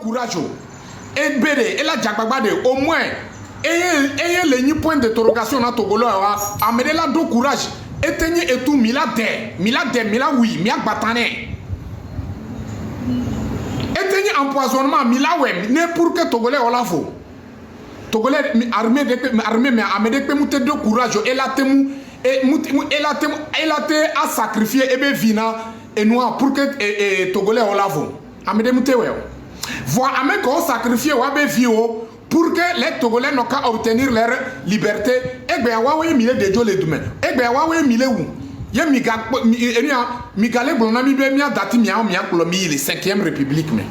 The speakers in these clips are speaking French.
courage. Et Bede, et la Djababade, au moins, ayez les points d'interrogation dans Togolo, amenez la do courage. Éteignez et tout, mila oui, mila batane. Éteignez empoisonnement, mila ouais, n'est pour que Togolais on la faut. Togolais armée mais amenez que mouté de courage, et la temu, et la te a sacrifié, et bien vina, et noir pour que Togolais on la faut. Amenez mouté ouais. Voir amenez qu'on sacrifie, ou abe vio. Pour que les Togolais n'ont qu'à obtenir leur liberté, et bien, ouais, mille de Dieu les demain. Et bien, ouais, mille où? Il y a Migale Blonami, bien, dati, mia, pour le 5e République, mais.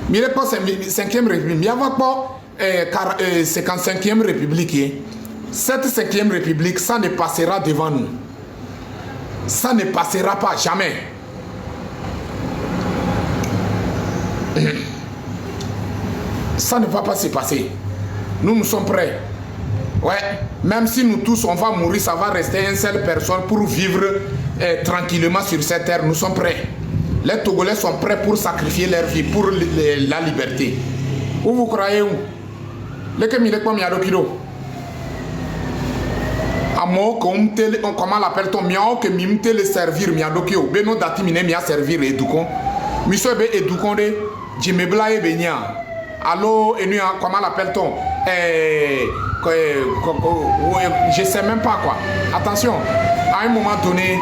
Mille pas 5e République, il y a pas 55e République. Cette 5e République, ça ne passera devant nous. Ça ne passera pas, jamais. Ça ne va pas se passer. Nous sommes prêts. Ouais, même si nous tous on va mourir, ça va rester une seule personne pour vivre tranquillement sur cette terre. Nous sommes prêts. Les Togolais sont prêts pour sacrifier leur vie pour la liberté. Où vous croyez où? Les Kémilek pas miadokido. Amo comment l'appelle-t-on miao que mimte le servir miadokio. Beno dati mine mia servir edukon. Miso be edukon de jimebla e benya. Allô, comment l'appelle-t-on? Je sais même pas quoi. Attention, à un moment donné,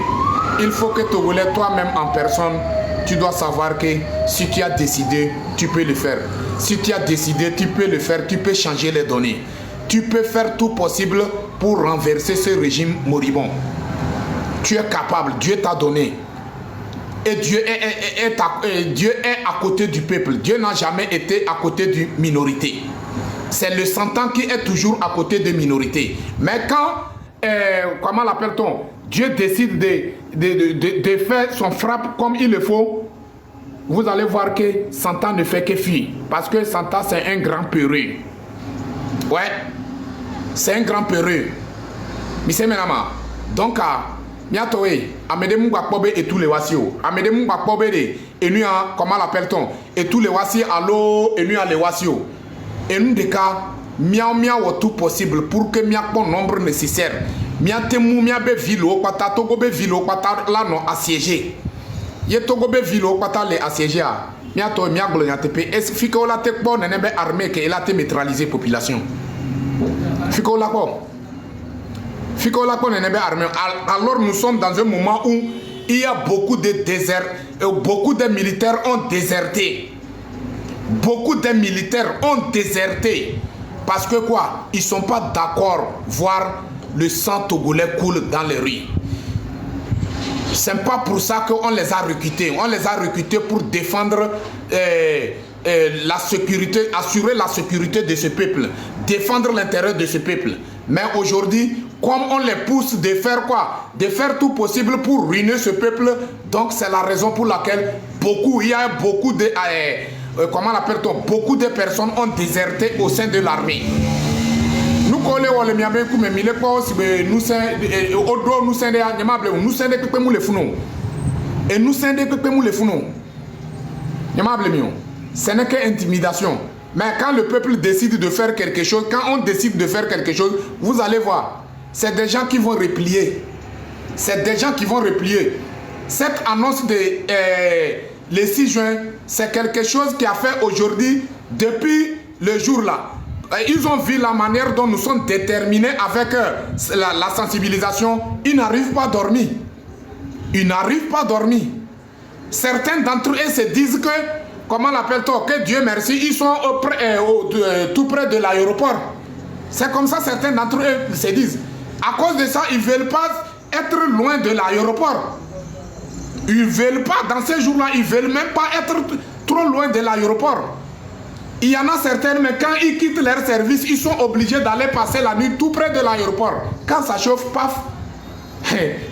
il faut que Togolais, toi-même en personne, tu dois savoir que si tu as décidé, tu peux le faire. Si tu as décidé, tu peux le faire, tu peux changer les données. Tu peux faire tout possible pour renverser ce régime moribond. Tu es capable, Dieu t'a donné. Et Dieu est à côté du peuple. Dieu n'a jamais été à côté d'une minorité. C'est le Satan qui est toujours à côté des minorités. Mais quand, comment l'appelle-t-on? Dieu décide de faire son frappe comme il le faut, vous allez voir que Satan ne fait que fuir. Parce que Satan, c'est un grand peureux. Ouais, c'est un grand peureux. Monsieur Menama, donc, Miatoé, Amedemou Bakbobe et tous les wasio. Amedemou Bakbobe et nous, comment l'appelle-t-on? Et tous les wasio, allo, et nous, les wasio. Et nous, des cas, miao, tout possible pour que miak bon nombre nécessaire. Miatemou, miabe vilo, pata, togobe vilo, pata, là non, assiégé. Yé togobe vilo, pata, les assiégés. Miato, miaglo, yatepe. Est-ce que Fiko la tek bon, n'est pas armé, qu'il a été neutralisé population? Fiko la quoi? Alors nous sommes dans un moment où il y a beaucoup de déserts, beaucoup de militaires ont déserté. Beaucoup de militaires ont déserté. Parce que quoi? Ils ne sont pas d'accord voir le sang togolais coule dans les rues. Ce n'est pas pour ça qu'on les a recrutés. On les a recrutés pour défendre la sécurité, assurer la sécurité de ce peuple, défendre l'intérêt de ce peuple. Mais aujourd'hui, comme on les pousse de faire quoi? De faire tout possible pour ruiner ce peuple. Donc c'est la raison pour laquelle il y a beaucoup de comment l'appelle-t-on? Beaucoup de personnes ont déserté au sein de l'armée. Nous collons les miabé mais mille pas si nous c'est odo nous c'est des animables nous c'est des pépé les founon et nous c'est des pépé les founon animables mieux. Ce n'est que intimidation. Mais quand le peuple décide de faire quelque chose, quand on décide de faire quelque chose, vous allez voir, c'est des gens qui vont replier. C'est des gens qui vont replier. Cette annonce de le 6 juin, c'est quelque chose qui a fait aujourd'hui, depuis le jour là. Ils ont vu la manière dont nous sommes déterminés avec la sensibilisation. Ils n'arrivent pas à dormir. Ils n'arrivent pas à dormir. Certains d'entre eux se disent que, comment l'appelle-t-on? Que Dieu merci, ils sont tout près de l'aéroport. C'est comme ça certains d'entre eux se disent. À cause de ça, ils ne veulent pas être loin de l'aéroport. Ils ne veulent pas, dans ces jours-là, ils ne veulent même pas être trop loin de l'aéroport. Il y en a certains, mais quand ils quittent leur service, ils sont obligés d'aller passer la nuit tout près de l'aéroport. Quand ça chauffe, paf.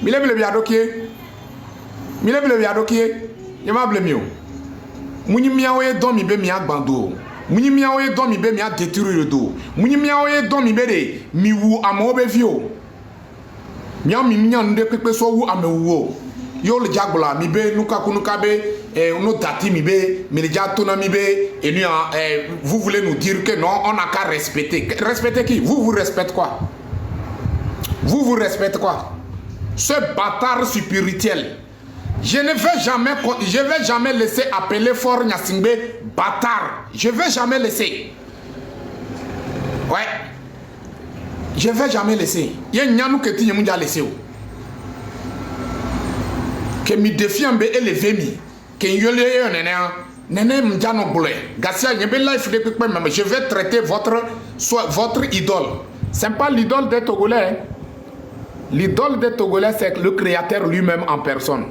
Mille blé biadokié. Mille blé biadokié. Il m'a blé. Mouni miaoye domi be mia bando. Mouni miaoye domi be mia détruire le dos. Mouni miaoye domi be de mi wu amo be vio. Mia mi mian de pepe so wu ame wu. yo le diagbola mi be nuka kunuka be no dati mi be milija tona mi be et lui vous voulez nous dire que non, on n'a qu'à respecter. Respecter qui? Vous respectez quoi? Vous respectez quoi? Ce bâtard spirituel. Je ne vais jamais laisser appeler Fort Gnassingbé bâtard. Je vais jamais laisser. Ouais. Je vais jamais laisser. Il y a un que tu n'as laissé. Que mi défie un peu élevé mi. Que y a un m'jano boule. Gassia n'yebe life de pépé même. Je vais traiter votre idole. C'est pas l'idole des Togolais. L'idole des Togolais, c'est le créateur lui-même en personne.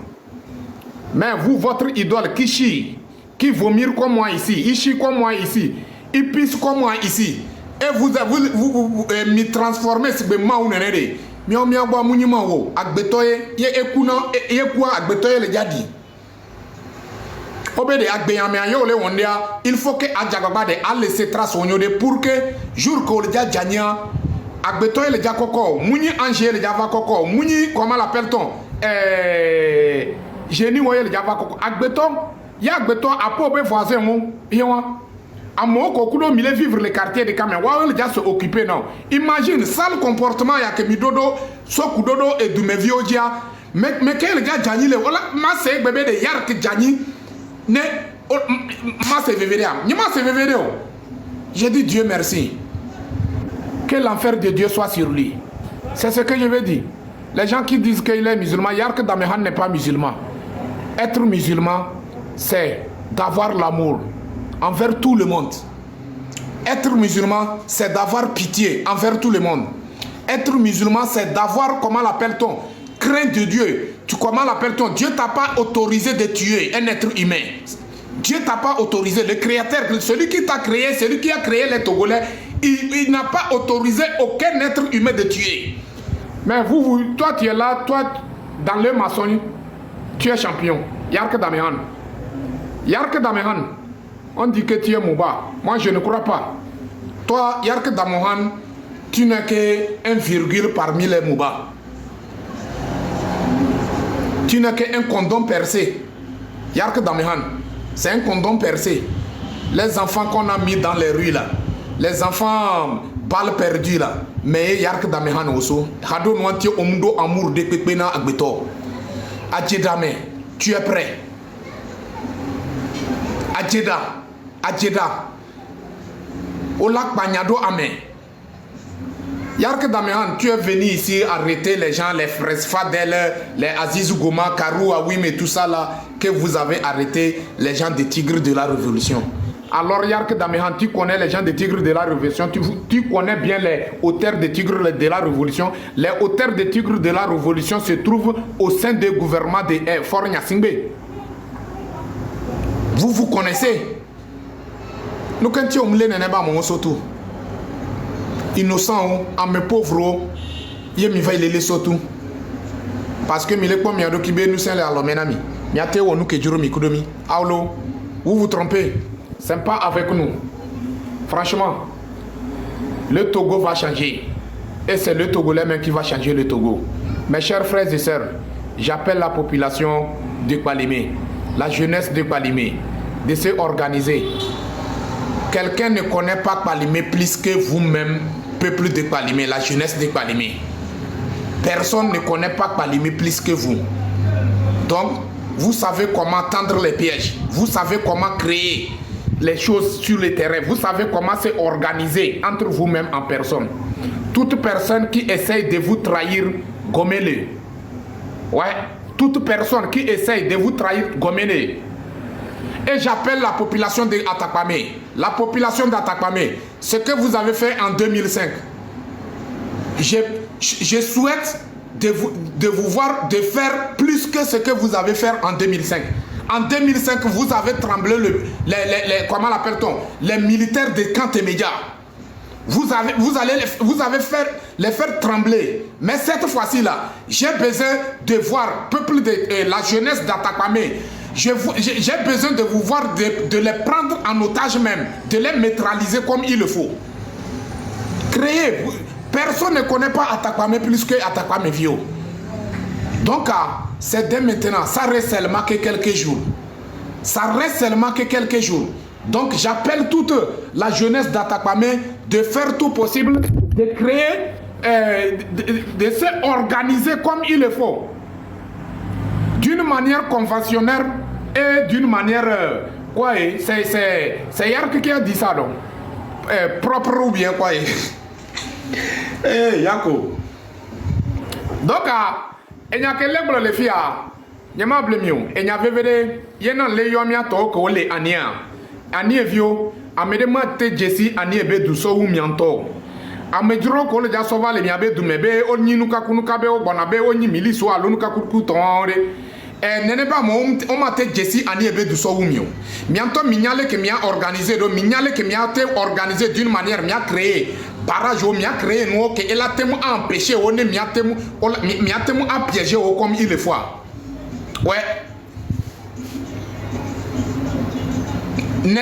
Mais vous, votre idole, qui chie, qui vomit comme moi ici, il chie comme moi ici, il pisse comme moi ici, et vous me transformez si vous m'avez il faut que Adjagaba de laisser trace pour que jour que le Djania Agbetoye le Djakoko, Mouni Angé le Javakoko, Mouni comment l'appelle-t-on Génie voyez le Javakoko, Agbeton, ya Agbeton a pas obé voisin mon, yon. À mon coculo, il vivre les quartiers de Kamen, ouais, le se occuper non. Imagine, sale comportement, ya que mi dodo, soku dodo et du me viodia, mais quel gars Djani le, voilà, ma c'est bébé de Yark Djani, ne, ma c'est vévédé, ni ma c'est vévédé. J'ai dit Dieu merci. Que l'enfer de Dieu soit sur lui. C'est ce que je veux dire. Les gens qui disent qu'il est musulman, Yark Damehan n'est pas musulman. Être musulman, c'est d'avoir l'amour envers tout le monde. Être musulman, c'est d'avoir pitié envers tout le monde. Être musulman, c'est d'avoir, comment l'appelle-t-on, crainte de Dieu. Comment l'appelle-t-on? Dieu t'a pas autorisé de tuer un être humain. Dieu t'a pas autorisé. Le créateur, celui qui t'a créé, celui qui a créé les Togolais, il n'a pas autorisé aucun être humain de tuer. Mais toi tu es là, toi dans le maçonnerie, tu es champion. Yark Damehan. Yark Damehan. On dit que tu es Mouba. Moi je ne crois pas. Toi, Yark Damehan, tu n'es qu'un virgule parmi les Mouba. Tu n'es qu'un condom percé. Yark Damehan, c'est un condom percé. Les enfants qu'on a mis dans les rues là. Les enfants balles perdues là, mais Yark Damehan aussi. Hado Noanti Omundo Amour de Pepena Agbeto. Adjedame, tu es prêt? Adjeda. Olak Bagnado Amen. Yark Damehan, tu es venu ici arrêter les gens, les fraises Fadel, les Aziz Goma, Karou, Awim et tout ça là, que vous avez arrêté les gens des Tigres de la Révolution. Alors Yark Damehan, tu connais les gens des Tigres de la Révolution, tu connais bien les auteurs des Tigres de la Révolution. Les auteurs des Tigres de la Révolution se trouvent au sein du gouvernement de Fort Gnassingbé. Vous connaissez. Nous quand tu es mon soto. Innocent, à mes pauvres, il me va les soto. Parce que mille comme yado kibe nous c'est la menami. Miate ou nous que juro mi kudomi. Aulo, vous trompez. C'est pas avec nous. Franchement, le Togo va changer. Et c'est le Togolais même qui va changer le Togo. Mes chers frères et sœurs, j'appelle la population de Kpalimé, la jeunesse de Kpalimé, de se organiser. Quelqu'un ne connaît pas Kpalimé plus que vous-même, peuple de Kpalimé, la jeunesse de Kpalimé. Personne ne connaît pas Kpalimé plus que vous. Donc, vous savez comment tendre les pièges. Vous savez comment créer les choses sur le terrain. Vous savez comment se organiser entre vous-même en personne. Toute personne qui essaye de vous trahir, gommez-le. Ouais, toute personne qui essaye de vous trahir, gommez-le. Et j'appelle la population d'Atakpamé. La population d'Atakpamé, ce que vous avez fait en 2005, je souhaite de vous voir de faire plus que ce que vous avez fait en 2005. En 2005, vous avez tremblé comment l'appelle-t-on? Les militaires de Kantemedia. Vous avez fait les faire trembler. Mais cette fois-ci-là, j'ai besoin de voir peuple de la jeunesse d'Atakpamé. J'ai besoin de vous voir, de les prendre en otage même, de les neutraliser comme il le faut. Créer. Personne ne connaît pas Atakpamé plus que Atakpamé Vio. Donc, c'est dès maintenant, ça reste seulement que quelques jours. Ça reste seulement que quelques jours. Donc j'appelle toute la jeunesse d'Atakpamé de faire tout possible, de créer, de se organiser comme il le faut. D'une manière conventionnelle et d'une manière... quoi, c'est Yark qui a dit ça, donc. Propre ou bien, quoi. Yako. Donc, il y a que les filles, il y a des filles, il y a des filles, ani evio amedema te jesi ani ebe du so wu mianto amedro ko le ja so vale mi abe du mebe onyi nuka kunuka be ogbona be onyi miliso alonuka kuku tonre nene ba mo on ma te jesi ani ebe du so wu mio mianto minyale ke mia organiser do minyale ke mia te organiser d'une manière mia créer barrage o mia créer no ke elatemu empêcher o ne miatemu a piéger o comme il le faut ouais.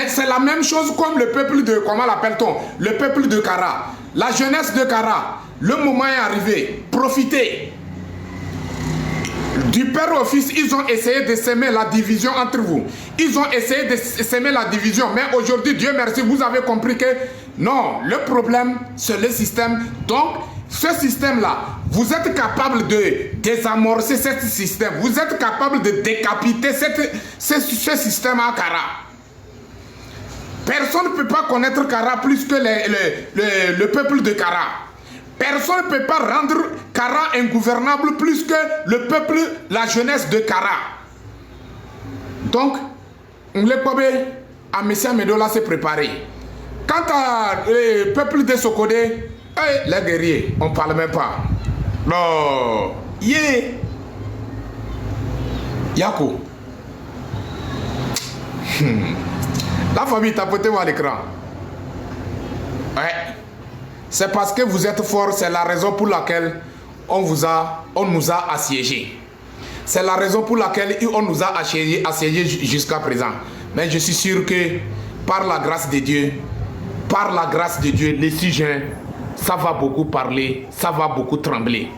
C'est la même chose comme le peuple de, comment l'appelle-t-on? Le peuple de Kara. La jeunesse de Kara. Le moment est arrivé. Profitez. Du père au fils, ils ont essayé de s'aimer la division entre vous. Ils ont essayé de s'aimer la division. Mais aujourd'hui, Dieu merci, vous avez compris que non, le problème, c'est le système. Donc, ce système-là, vous êtes capable de désamorcer ce système. Vous êtes capable de décapiter ce système à Kara. Personne ne peut pas connaître Kara plus que le peuple de Kara. Personne ne peut pas rendre Kara ingouvernable plus que le peuple, la jeunesse de Kara. Donc, on le peut à M. Medola se préparer. Quant à le peuple de Sokodé, les guerriers, on ne parle même pas. Non. Yako. La famille, tapotez-moi à l'écran. Ouais. C'est parce que vous êtes fort, c'est la raison pour laquelle on nous a assiégés. C'est la raison pour laquelle on nous a assiégés jusqu'à présent. Mais je suis sûr que par la grâce de Dieu, les 6 juin, ça va beaucoup parler, ça va beaucoup trembler.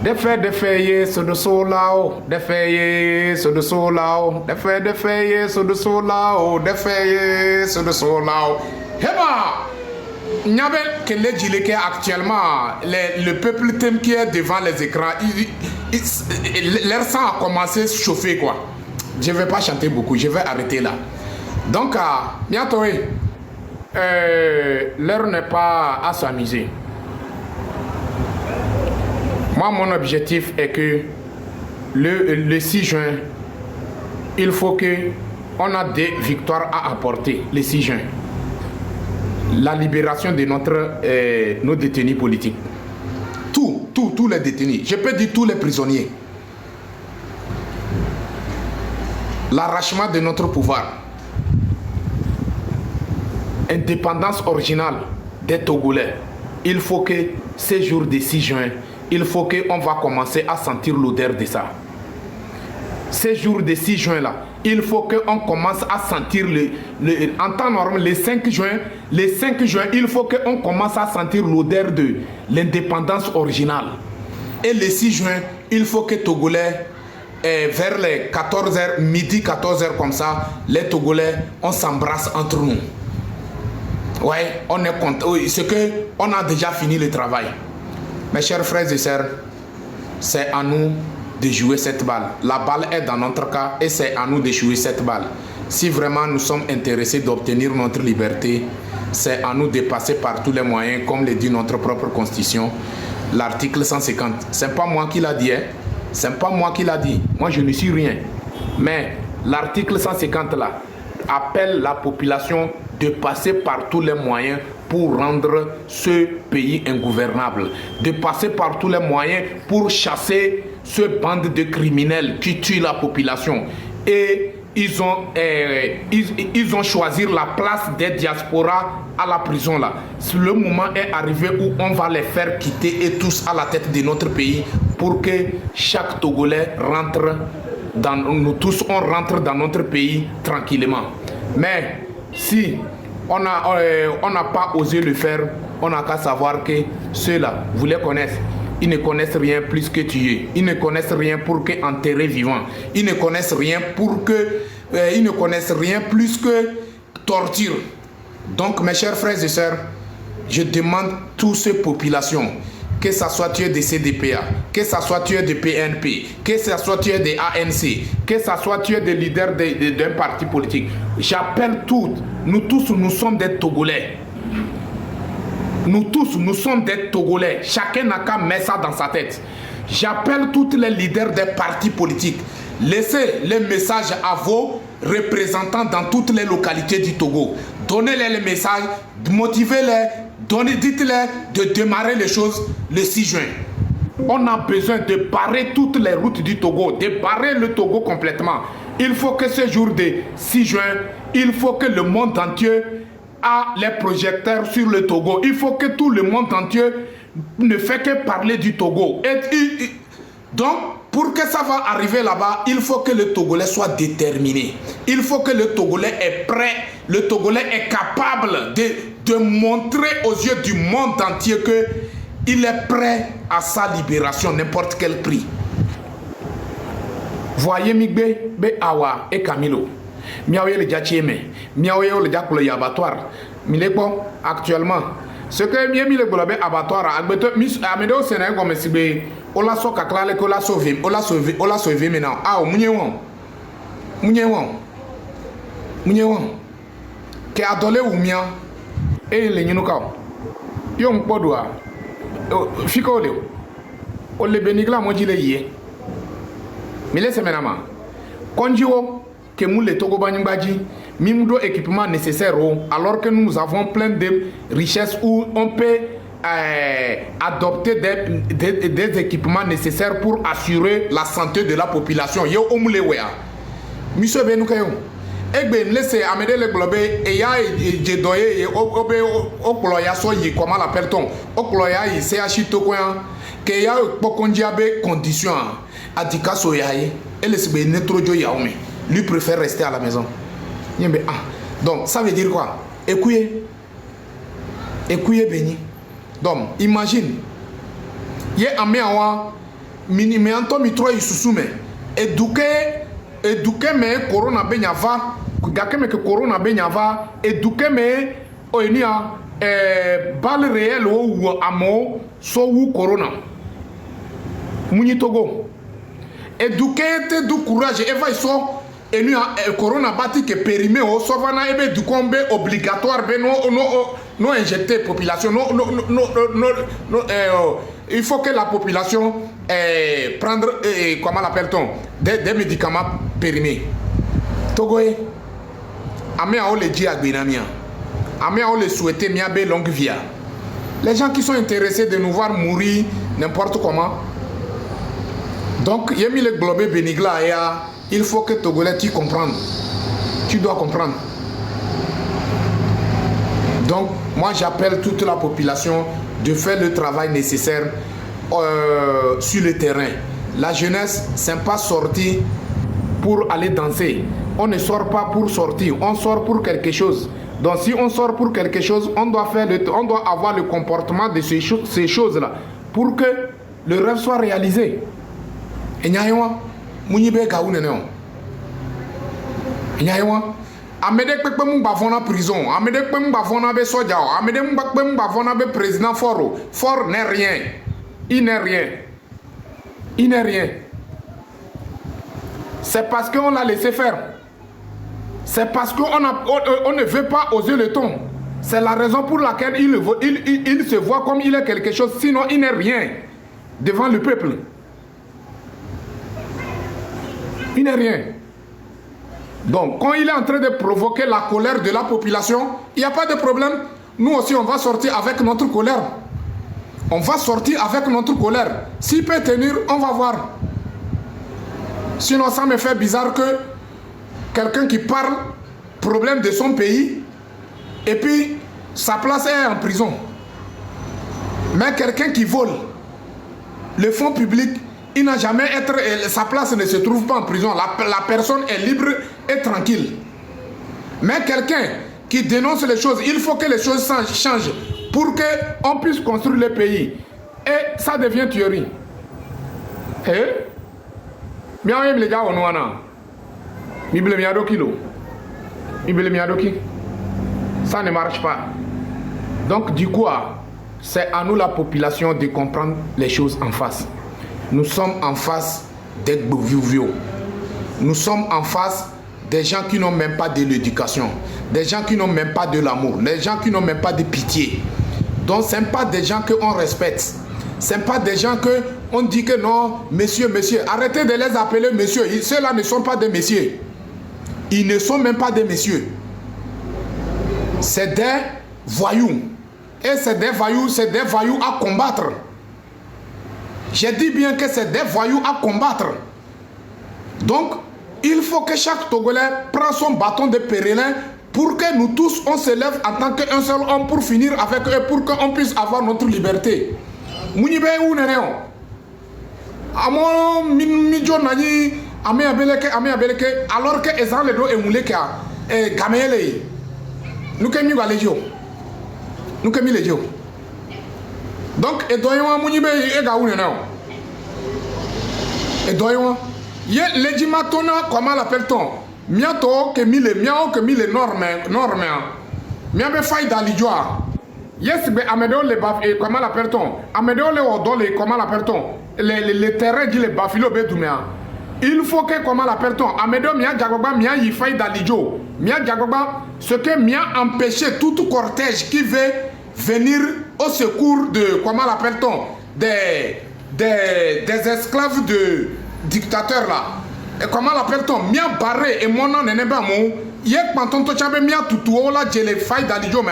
Defeye so de solao, defeye so de solao, defeye so de solao, defeye so de solao. Heba, Nyabel que les Djileke actuellement, le peuple thème qui est devant les écrans, leur sang a commencé à chauffer quoi. Je ne vais pas chanter beaucoup, je vais arrêter là. Donc, bientôt, l'heure n'est pas à s'amuser. Moi, mon objectif est que le 6 juin, il faut qu'on a des victoires à apporter le 6 juin. La libération de nos détenus politiques. Tous les détenus. Je peux dire tous les prisonniers. L'arrachement de notre pouvoir. Indépendance originale des Togolais. Il faut que ces jours du 6 juin, il faut qu'on va commencer à sentir l'odeur de ça. Ces jours de 6 juin là, il faut qu'on commence à sentir en temps normal, le 5 juin, il faut qu'on commence à sentir l'odeur de l'indépendance originale. Et le 6 juin, il faut que Togolais, vers les 14h, midi 14h comme ça, les Togolais, on s'embrasse entre nous. Ouais, on est content. Oui, c'est qu'on a déjà fini le travail. Mes chers frères et sœurs, c'est à nous de jouer cette balle. La balle est dans notre cas et c'est à nous de jouer cette balle. Si vraiment nous sommes intéressés d'obtenir notre liberté, c'est à nous de passer par tous les moyens, comme le dit notre propre constitution, l'article 150. C'est pas moi qui l'a dit, hein? C'est pas moi qui l'a dit. Moi, je ne suis rien. Mais l'article 150 là appelle la population de passer par tous les moyens pour rendre ce pays ingouvernable, de passer par tous les moyens pour chasser ce bande de criminels qui tuent la population. Et ils ont choisi la place des diasporas à la prison là. Le moment est arrivé où on va les faire quitter et tous à la tête de notre pays pour que chaque Togolais rentre dans nous tous, on rentre dans notre pays tranquillement. Mais si on n'a pas osé le faire, on n'a qu'à savoir que ceux-là, vous les connaissez. Ils ne connaissent rien plus que tuer. Ils ne connaissent rien pour que enterrer vivant. Ils ne connaissent rien ils ne connaissent rien plus que torture. Donc, mes chers frères et sœurs, je demande toutes ces populations, que ce soit tuer des CDPA, que ce soit tuer des PNP, que ce soit tuer des ANC, que ce soit tuer des leaders d'un parti politique. J'appelle toutes, nous tous, nous sommes des Togolais. Nous tous, nous sommes des Togolais. Chacun n'a qu'à mettre ça dans sa tête. J'appelle tous les leaders des partis politiques. Laissez les messages à vos représentants dans toutes les localités du Togo. Donnez-les les messages, motivez-les, dites-les de démarrer les choses le 6 juin. On a besoin de barrer toutes les routes du Togo, de barrer le Togo complètement. Il faut que ce jour de 6 juin, il faut que le monde entier a les projecteurs sur le Togo. Il faut que tout le monde entier ne fait que parler du Togo. Donc, pour que ça va arriver là-bas, il faut que le Togolais soit déterminé. Il faut que le Togolais est prêt, le Togolais est capable de montrer aux yeux du monde entier qu'il est prêt à sa libération, n'importe quel prix. Voyez Migbe, Be Awa et Camilo. Miaoye le Djatchieme, Miaoye le Djakolo abattoir. Mileko, actuellement, ce que Miami le Golobe abattoir, Amedo Sénégal comme si Ola so kakla ko la sauver, ola sauver maintenant. Ah, Mouniewon. Ke adole umia e le nyinu ka. Yo mpodwa. Fiko le. O le benigla moji le yie. Mile semenama. Konjiwo ke mou le Togo Banyimbaji, mimdo équipement nécessaire alors que nous avons plein de richesses où on peut adopter des équipements nécessaires pour assurer la santé de la population. Yo omulewea. Monsieur Benoukayo. Egbe laisse amener le globe et ya jedoye obe okloya soyi comment l'appelle-t-on? Okloya yi CH tokoya que ya pokondiabe condition adika soyaye et le sebe netrojo yaome. Lui préfère rester à la maison. Donc ça veut dire quoi? Écoutez béni. Donc, imagine, il y a un méawa, mais Anto Mitro est sous-soume. Éduqué, mais Corona Benyava, Gake, mais que Corona Benyava, éduqué, mais Oenia, balle réelle ou amo, so ou Corona. Mouni Togo. Éduqué, te du courage, et va so. Et nous, Corona bati que périmé au Sovana ebe du combe obligatoire ben non injecter population il faut que la population prendre comment l'appelle-t-on des médicaments périmés. Togoé amé a le dit à Binamia amé a le souhaiter miabe longue vie. Les gens qui sont intéressés de nous voir mourir n'importe comment. Donc yemi le globe benigla ya. Il faut que Togolais tu comprennes. Tu dois comprendre. Donc, moi j'appelle toute la population de faire le travail nécessaire sur le terrain. La jeunesse, c'est pas sorti pour aller danser. On ne sort pas pour sortir, on sort pour quelque chose. Donc si on sort pour quelque chose, on doit avoir le comportement de ces choses-là pour que le rêve soit réalisé. Et Mounibe Kaounene. Nyaïwa. Amede Pekpe Mbavona prison. Amede Pekpe Mbavona be soja. Amede Pekpe Mbavona be président Foro. Fort n'est rien. Il n'est rien. Il n'est rien. C'est parce qu'on l'a laissé faire. C'est parce qu'on ne veut pas oser le ton. C'est la raison pour laquelle il se voit comme il est quelque chose. Sinon, il n'est rien devant le peuple. Il n'est rien. Donc, quand il est en train de provoquer la colère de la population, il n'y a pas de problème. Nous aussi, on va sortir avec notre colère. On va sortir avec notre colère. S'il peut tenir, on va voir. Sinon, ça me fait bizarre que quelqu'un qui parle problème de son pays et puis sa place est en prison. Mais quelqu'un qui vole le fonds public, il n'a jamais sa place ne se trouve pas en prison. La personne est libre et tranquille. Mais quelqu'un qui dénonce les choses, il faut que les choses changent pour qu'on puisse construire le pays. Et ça devient tuerie. Eh? Bien, les gars, on a. Ça ne marche pas. Donc, du coup, c'est à nous, la population, de comprendre les choses en face. Nous sommes en face des Gboviouvio. Nous sommes en face des gens qui n'ont même pas de l'éducation, des gens qui n'ont même pas de l'amour, des gens qui n'ont même pas de pitié. Donc, ce n'est pas des gens qu'on respecte. Ce n'est pas des gens qu'on dit que non, monsieur, monsieur. Arrêtez de les appeler monsieur. Ceux-là ne sont pas des messieurs. Ils ne sont même pas des messieurs. C'est des voyous. Et c'est des voyous à combattre. J'ai dit bien que c'est des voyous à combattre. Donc, il faut que chaque Togolais prenne son bâton de pèlerin pour que nous tous, on se lève en tant qu'un seul homme pour finir avec eux, pour qu'on puisse avoir notre liberté. Mounibe ou neneo. Amo midjo nani ame abeleke alors que ezan le do emuleka gamele. Nous que mi galejio. Nous que mi lejio. Donc edoyon mounibe e ga ou neneo. Edoyon ye lejima tona comment l'appelle-t-on? Miato que mi le miao que mi le norme. Miabe fay dalijwa. Yes, mais Amédéo les baf et comment l'appelle-t-on? Amédéo les odol et comment l'appelle-t-on? Les terrains dit les bafilo bedumea. Il faut que comment l'appelle-t-on? Amédéo mia jagoba mia yifai dalijo. Mia jagoba ce que mia empêché tout cortège qui veut venir au secours de comment l'appelle-t-on? Des esclaves de dictateurs là. Et comment l'appelle-t-on? Mia barré et mon nom n'est pas mon. Hier, quand on t'a mis à tout là, j'ai les failles d'Alijo, mais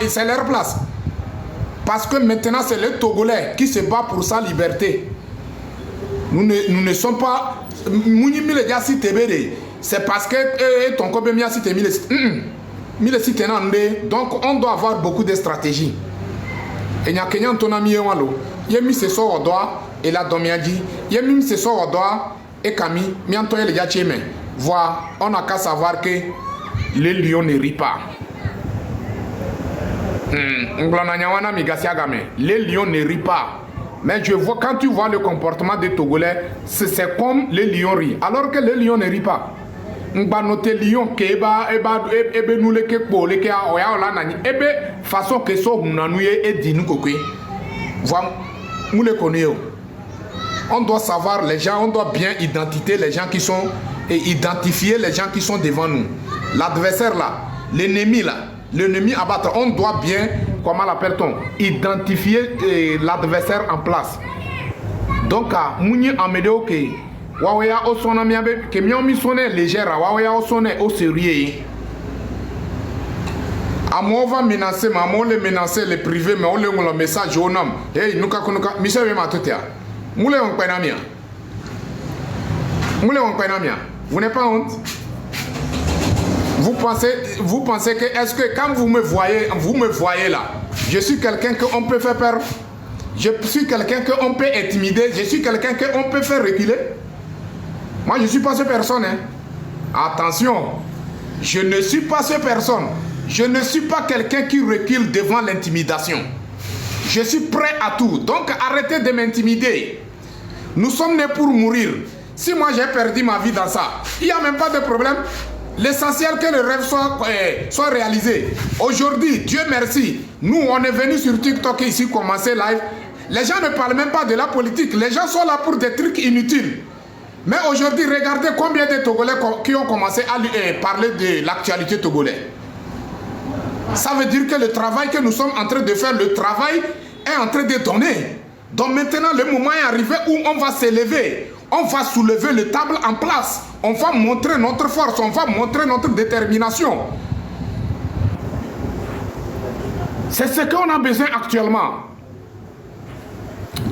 c'est leur place. Parce que maintenant, c'est les Togolais qui se battent pour sa liberté. Nous ne sommes pas. C'est parce que ton copain m'a cité donc, on doit avoir beaucoup de stratégies. Et il y a quelqu'un qui a mis un lot. Il y a mis ce soir au doigt et la domiadi. Il y a mis ce soir au doigt et Camille, mianto les gars chémé. Voilà, on n'a qu'à savoir que les lions ne rient pas. Les lions ne rient pas. Mais je vois, quand tu vois le comportement des Togolais, c'est comme les lions rient. Alors que les lions ne rient pas. On va noter lion que nous les façon que ça et dit nous voilà, nous les connaissons. On doit savoir les gens, on doit bien identifier les gens qui sont et identifier les gens qui sont devant nous. L'adversaire là, l'ennemi là, l'ennemi à battre, on doit bien, comment l'appelle-t-on, identifier l'adversaire en place. Donc, Mouni Amédéo que Wawaya au son ami que mi sonne légère, Wawaya au sonne au sérieux. À moi on va menacer, mais on les menacer les privés, mais on le message au nom. Hey, nous kakunuka, Michel Matotea. Moulé on penamia. Moulé on penamia. Vous n'avez pas honte? Vous pensez que est-ce que quand vous me voyez là, je suis quelqu'un qu'on peut faire peur? Je suis quelqu'un qu'on peut intimider? Je suis quelqu'un qu'on peut faire reculer? Moi je ne suis pas cette personne. Hein. Attention, je ne suis pas cette personne. Je ne suis pas quelqu'un qui recule devant l'intimidation. Je suis prêt à tout. Donc arrêtez de m'intimider. Nous sommes nés pour mourir. Si moi j'ai perdu ma vie dans ça, il n'y a même pas de problème. L'essentiel que le rêve soit réalisé. Aujourd'hui, Dieu merci, nous on est venus sur TikTok ici commencer live. Les gens ne parlent même pas de la politique. Les gens sont là pour des trucs inutiles. Mais aujourd'hui, regardez combien de Togolais qui ont commencé à parler de l'actualité togolaise. Ça veut dire que le travail que nous sommes en train de faire, le travail est en train de donner. Donc maintenant, le moment est arrivé où on va s'élever. On va soulever le table en place. On va montrer notre force. On va montrer notre détermination. C'est ce qu'on a besoin actuellement.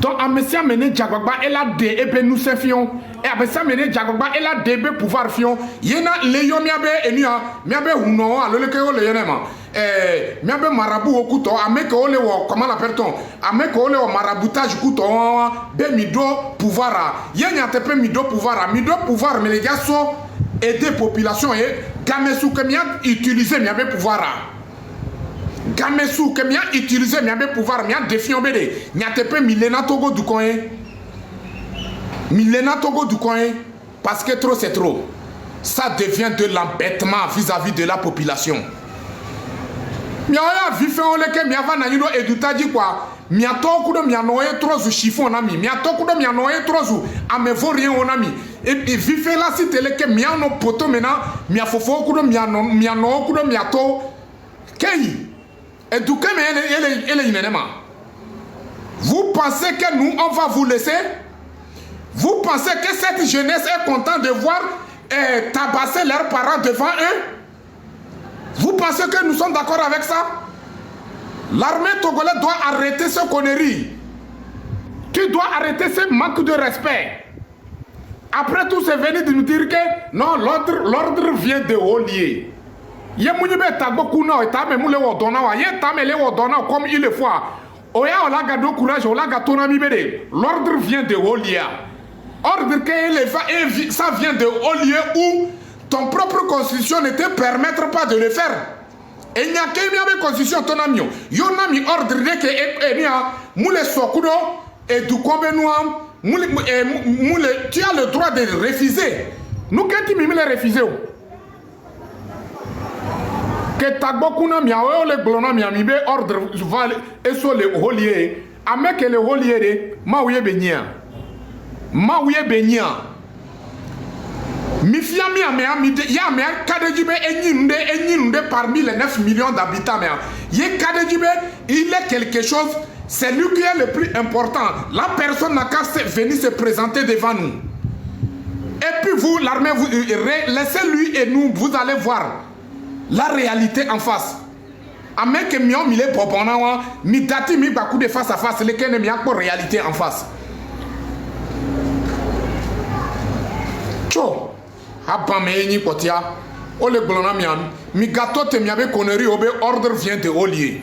Donc, à Messia Mené Djagogba, elle a des épées nous séfions. Et à Messia Mené Djagogba, elle a des pouvoir fions. Yena Léo Miabe et Nia, Miabe Huno, à l'Olekeo Léonema. Miabe Marabout au couteau, à Mekole, comment l'appelle-t-on? À Mekole au maraboutage couteau, ben Mido pouvoir. Yena Tepe Mido pouvoir. Mido pouvoir, mais les gars sont aider population et Gamesou Kemia utiliser Miabe pouvoir. Gamesu que m'a utilisé m'a pouvoir m'a défier obédé m'a tepé Milena Togo du coin parce que trop c'est trop. Ça devient de l'embêtement vis-à-vis de la population. M'a vu faire on le que m'a va na yino edutaji quoi m'a toku de m'a noé trop zu chiffon ami m'a toku de m'a noé trop zu a me vaut rien on ami et vu faire là si tele que m'a no poto maintenant m'a fofo ku de m'a no ku de m'a to kei éduquer mais elle est vous pensez que nous on va vous laisser? Vous pensez que cette jeunesse est contente de voir tabasser leurs parents devant eux? Vous pensez que nous sommes d'accord avec ça? L'armée togolaise doit arrêter ce connerie. Tu dois arrêter ce manque de respect. Après tout, c'est venu de nous dire que non, l'ordre vient de haut lieu. Comme il le faut. L'ordre vient de haut lieu. Ordre que ça vient de haut lieu où ton propre constitution ne te permettra pas de le faire. Et il n'y a qu'une constitution ton ami. Il y a un ordre que moule sokudo et du convenant tu as le droit de refuser. Nous quand tu me les refuser. Que tagbokuna miawe le glona miamibe ordre va et sur le holier. Avec le holier ma ouye benya. Ma ouye benya. Mi fiami ya me kadejibe enyinde parmi les 9 millions d'habitants mais ye kadejibe il est quelque chose c'est lui qui est le plus important la personne n'a qu'à venir se présenter devant nous et puis vous l'armée vous laissez lui et nous vous allez voir la réalité en face avec que mion mile popona wa mi dati mi baku de face à face les kene mi akpo réalité en face cho Abba me kotia ole glona miam mi gâteau te miabe connerie obe ordre vient de haut lieu.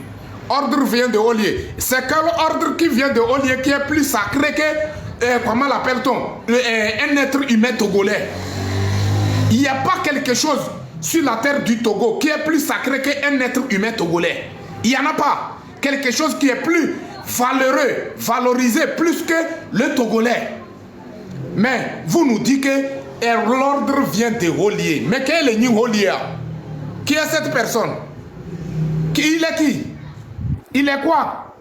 Ordre vient de haut lieu. C'est quel ordre qui vient de haut lieu qui est plus sacré que comment l'appelle-t-on un être humain togolais. Il n'y a pas quelque chose sur la terre du Togo qui est plus sacré qu'un être humain togolais. Il n'y en a pas quelque chose qui est plus valeureux, valorisé plus que le Togolais. Mais vous nous dites que l'ordre vient de haut lieu. Mais quel est le haut lieu? Qui est cette personne? Il est qui? Il est quoi?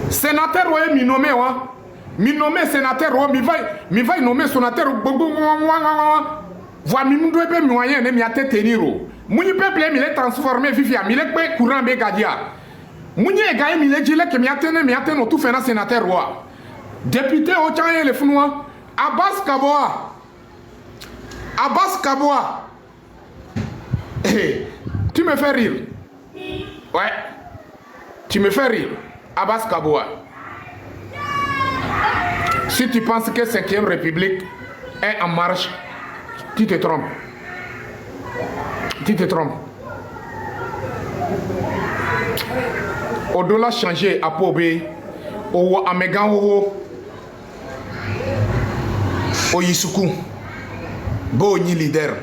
Sénateur ou mi nommé wa? Mi nommé sénateur ou mi va nommer sénateur. Voix mi doit pas moyen ne mi a tenir. Mouni peuple mi est transformé vivia mi est courant be gadia. Mouni gagne mi est dit que mi a tenu tout faire sénateur wa. Député au Tchad le Founois, Abbas Kaboa. Tu me fais rire. Ouais. Tu me fais rire. Abbas Kaboa. Si tu penses que 5e République est en marche, tu te trompes. Tu te trompes. Au-delà changer à Pobé, au Amegan, Oyisuku, Boni leader,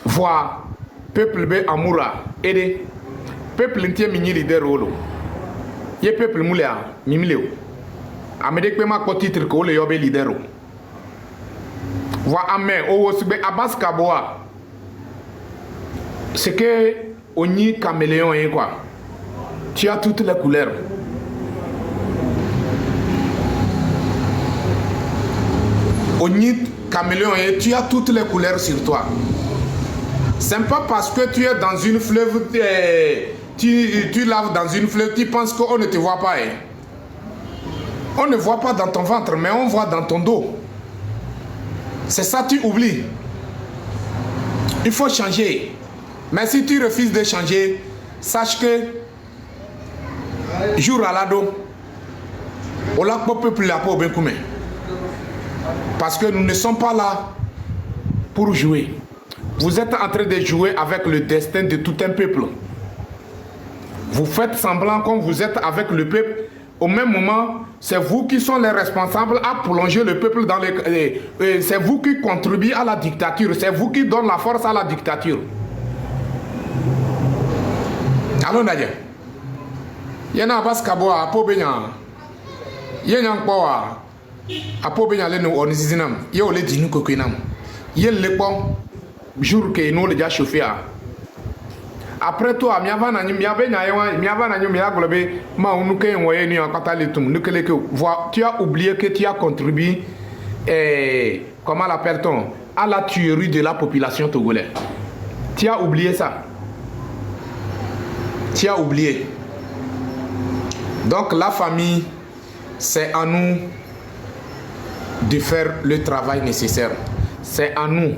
voir peuple be Amoura, aider, peuple entier mini leader olo, ye peuple moulea, mimileo, Amédek Pema ko titre ko le yobe leader. Voir Amé, Owosube Abbas Kaboa, c'est que Oni caméléon et quoi, tu as toutes les couleurs. Onit caméléon et tu as toutes les couleurs sur toi. C'est pas parce que tu es dans une fleuve, tu laves dans une fleuve, tu penses qu'on ne te voit pas. Hein? On ne voit pas dans ton ventre, mais on voit dans ton dos. C'est ça tu oublies. Il faut changer. Mais si tu refuses de changer, sache que jour à l'ado, on l'a pas peuple la peau bien commun. Parce que nous ne sommes pas là pour jouer. Vous êtes en train de jouer avec le destin de tout un peuple. Vous faites semblant comme vous êtes avec le peuple. Au même moment, c'est vous qui sont les responsables à plonger le peuple dans les... c'est vous qui contribuez à la dictature. C'est vous qui donnez la force à la dictature. Allons d'ailleurs. Yana pas kaboa apo benya. Yenyan poa apo benya le no onizinam. Ye ole dinu kokenam. Ye le bon jour que nous le déjà chauffé. Après toi, mi avana ni mi abenya yewa mi avana ni mi aglobe ma unuke envoyer ni en kataletum nukele que tu as oublié que tu as contribué comment l'appelle-t-on à la tuerie de la population togolaise. Tu as oublié ça. Tu as oublié. Donc la famille, c'est à nous de faire le travail nécessaire. C'est à nous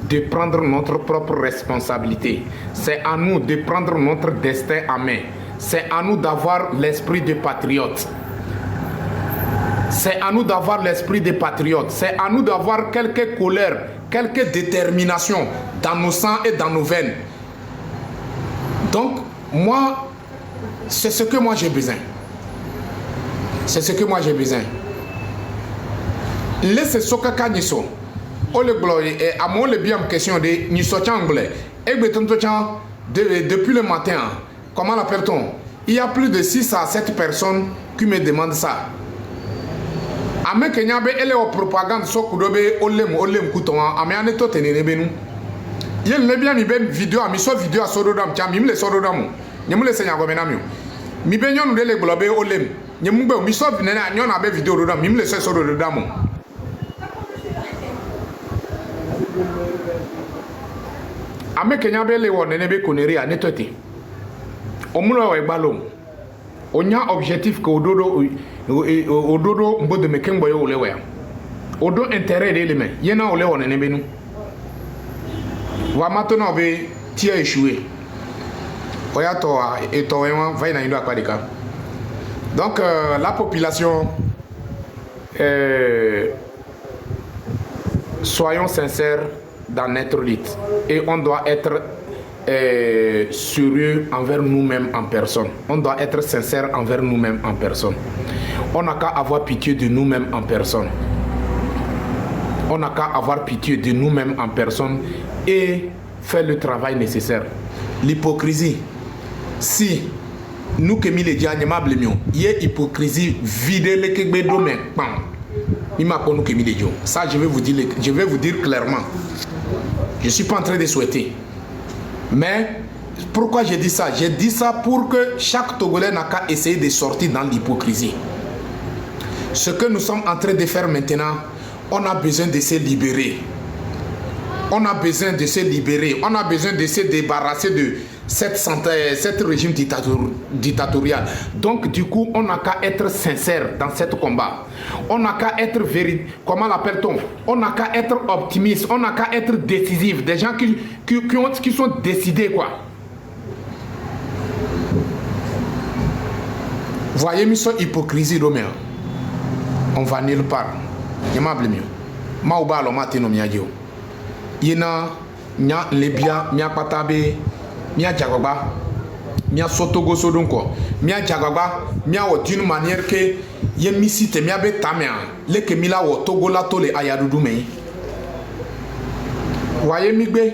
de prendre notre propre responsabilité. C'est à nous de prendre notre destin en main. C'est à nous d'avoir l'esprit de patriote. C'est à nous d'avoir l'esprit de patriote. C'est à nous d'avoir quelques colères, quelques déterminations dans nos sangs et dans nos veines. Donc, moi, c'est ce que moi j'ai besoin. C'est ce que moi j'ai besoin. Laissez ce que Kaniso. Ole glory et à mon le bien question de Niso Anglais. Et depuis le matin, comment l'appelle-t-on? Il y a plus de 6 à 7 personnes qui me demandent ça. Ame Kenyabe ele o propagande so kudobe olem kutonga ame ane to tenene benu. Yen le bien mi ben vidéo mi so vidéo sododam cha mi le sododam. Nyemu le senya go menamio. Mi ben nyonu de le globe olem. Nyemu be mi so nena nyona be vidéo dodam mi le se sododam. Ame Kenyabe le wo nene be koneri ane tote. Omulo e balom. Onya objectif que ododo mbo de mekengbo yo lewe. Odo intérêt de leme. Yena ole on nene benu. Wa maintenant be ti a échoué. Oya to et to va na indo akwadika. Donc la population soyons sincères dans notre lutte et on doit être sérieux envers nous-mêmes en personne. On doit être sincère envers nous-mêmes en personne. On n'a qu'à avoir pitié de nous-mêmes en personne. On n'a qu'à avoir pitié de nous-mêmes en personne et faire le travail nécessaire. L'hypocrisie. Si nous que mi les diagnamable mieux, il y a hypocrisie vide le kegbedo mais pam. Il m'a connu que mi les dios. Ça je vais vous dire clairement. Je suis pas en train de souhaiter. Mais pourquoi j'ai dit ça? J'ai dit ça pour que chaque Togolais n'a qu'à essayer de sortir dans l'hypocrisie. Ce que nous sommes en train de faire maintenant, on a besoin de se libérer. On a besoin de se libérer. On a besoin de se débarrasser de cette régime dictatorial. Donc du coup, on n'a qu'à être sincère dans ce combat. On n'a qu'à être comment l'appelle-t-on? On n'a qu'à être optimiste. On n'a qu'à être décisif. Des gens qui sont décidés quoi. Voyez, mis son hypocrisie Roméo. On va nulle part. Je m'appelle mieux. Maouba lo matino miadio. Yena nya lebia mia patabe mia jagoba mia sotogo sodonko mia jagoba mia wo d'une manière que ye misite mia be tamia le ke mila wo togo la tole ayadudu me waye migbe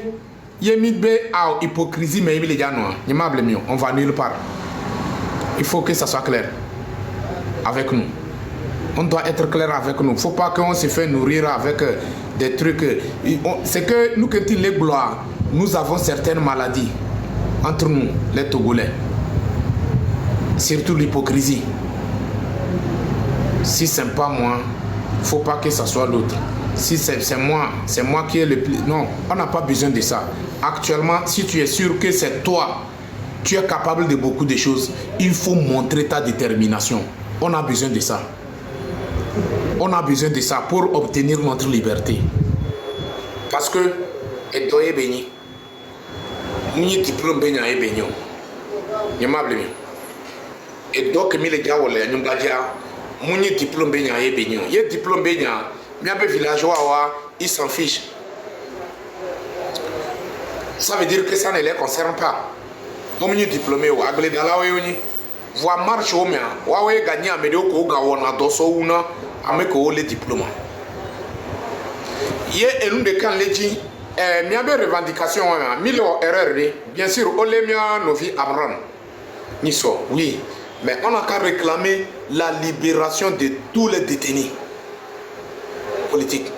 ye migbe a hypocrisie me bi le jano ni mable mieux on va nulle part. Il faut que ça soit clair avec nous. On doit être clair avec nous. Il ne faut pas qu'on se fait nourrir avec des trucs. C'est que nous, quand les gloires, nous avons certaines maladies entre nous, les Togolais. Surtout l'hypocrisie. Si ce n'est pas moi, il ne faut pas que ce soit l'autre. Si c'est moi qui est le plus... Non, on n'a pas besoin de ça. Actuellement, si tu es sûr que c'est toi, tu es capable de beaucoup de choses, il faut montrer ta détermination. On a besoin de ça. On a besoin de ça pour obtenir notre liberté. Parce que, et toi, béni, ni diplôme béni à béni. Je m'appelle. Et donc, mi le dia wole, nous gadia, ni diplôme béni à béni. Il diplôme béni, mi abe villageois, il s'en fiche. Ça veut dire que ça ne les concerne pas. Mon diplômé, ou aglé d'alaouni. Voix marche au mien, Waoué gagné à Médio Gawana dosso una, ameko les diplômes. Yé et nous de quand les dit, miabe revendication, milo erreur, bien sûr, olemia novi Abraham. Nisso, oui. Mais on n'a qu'à réclamer la libération de tous les détenus politiques.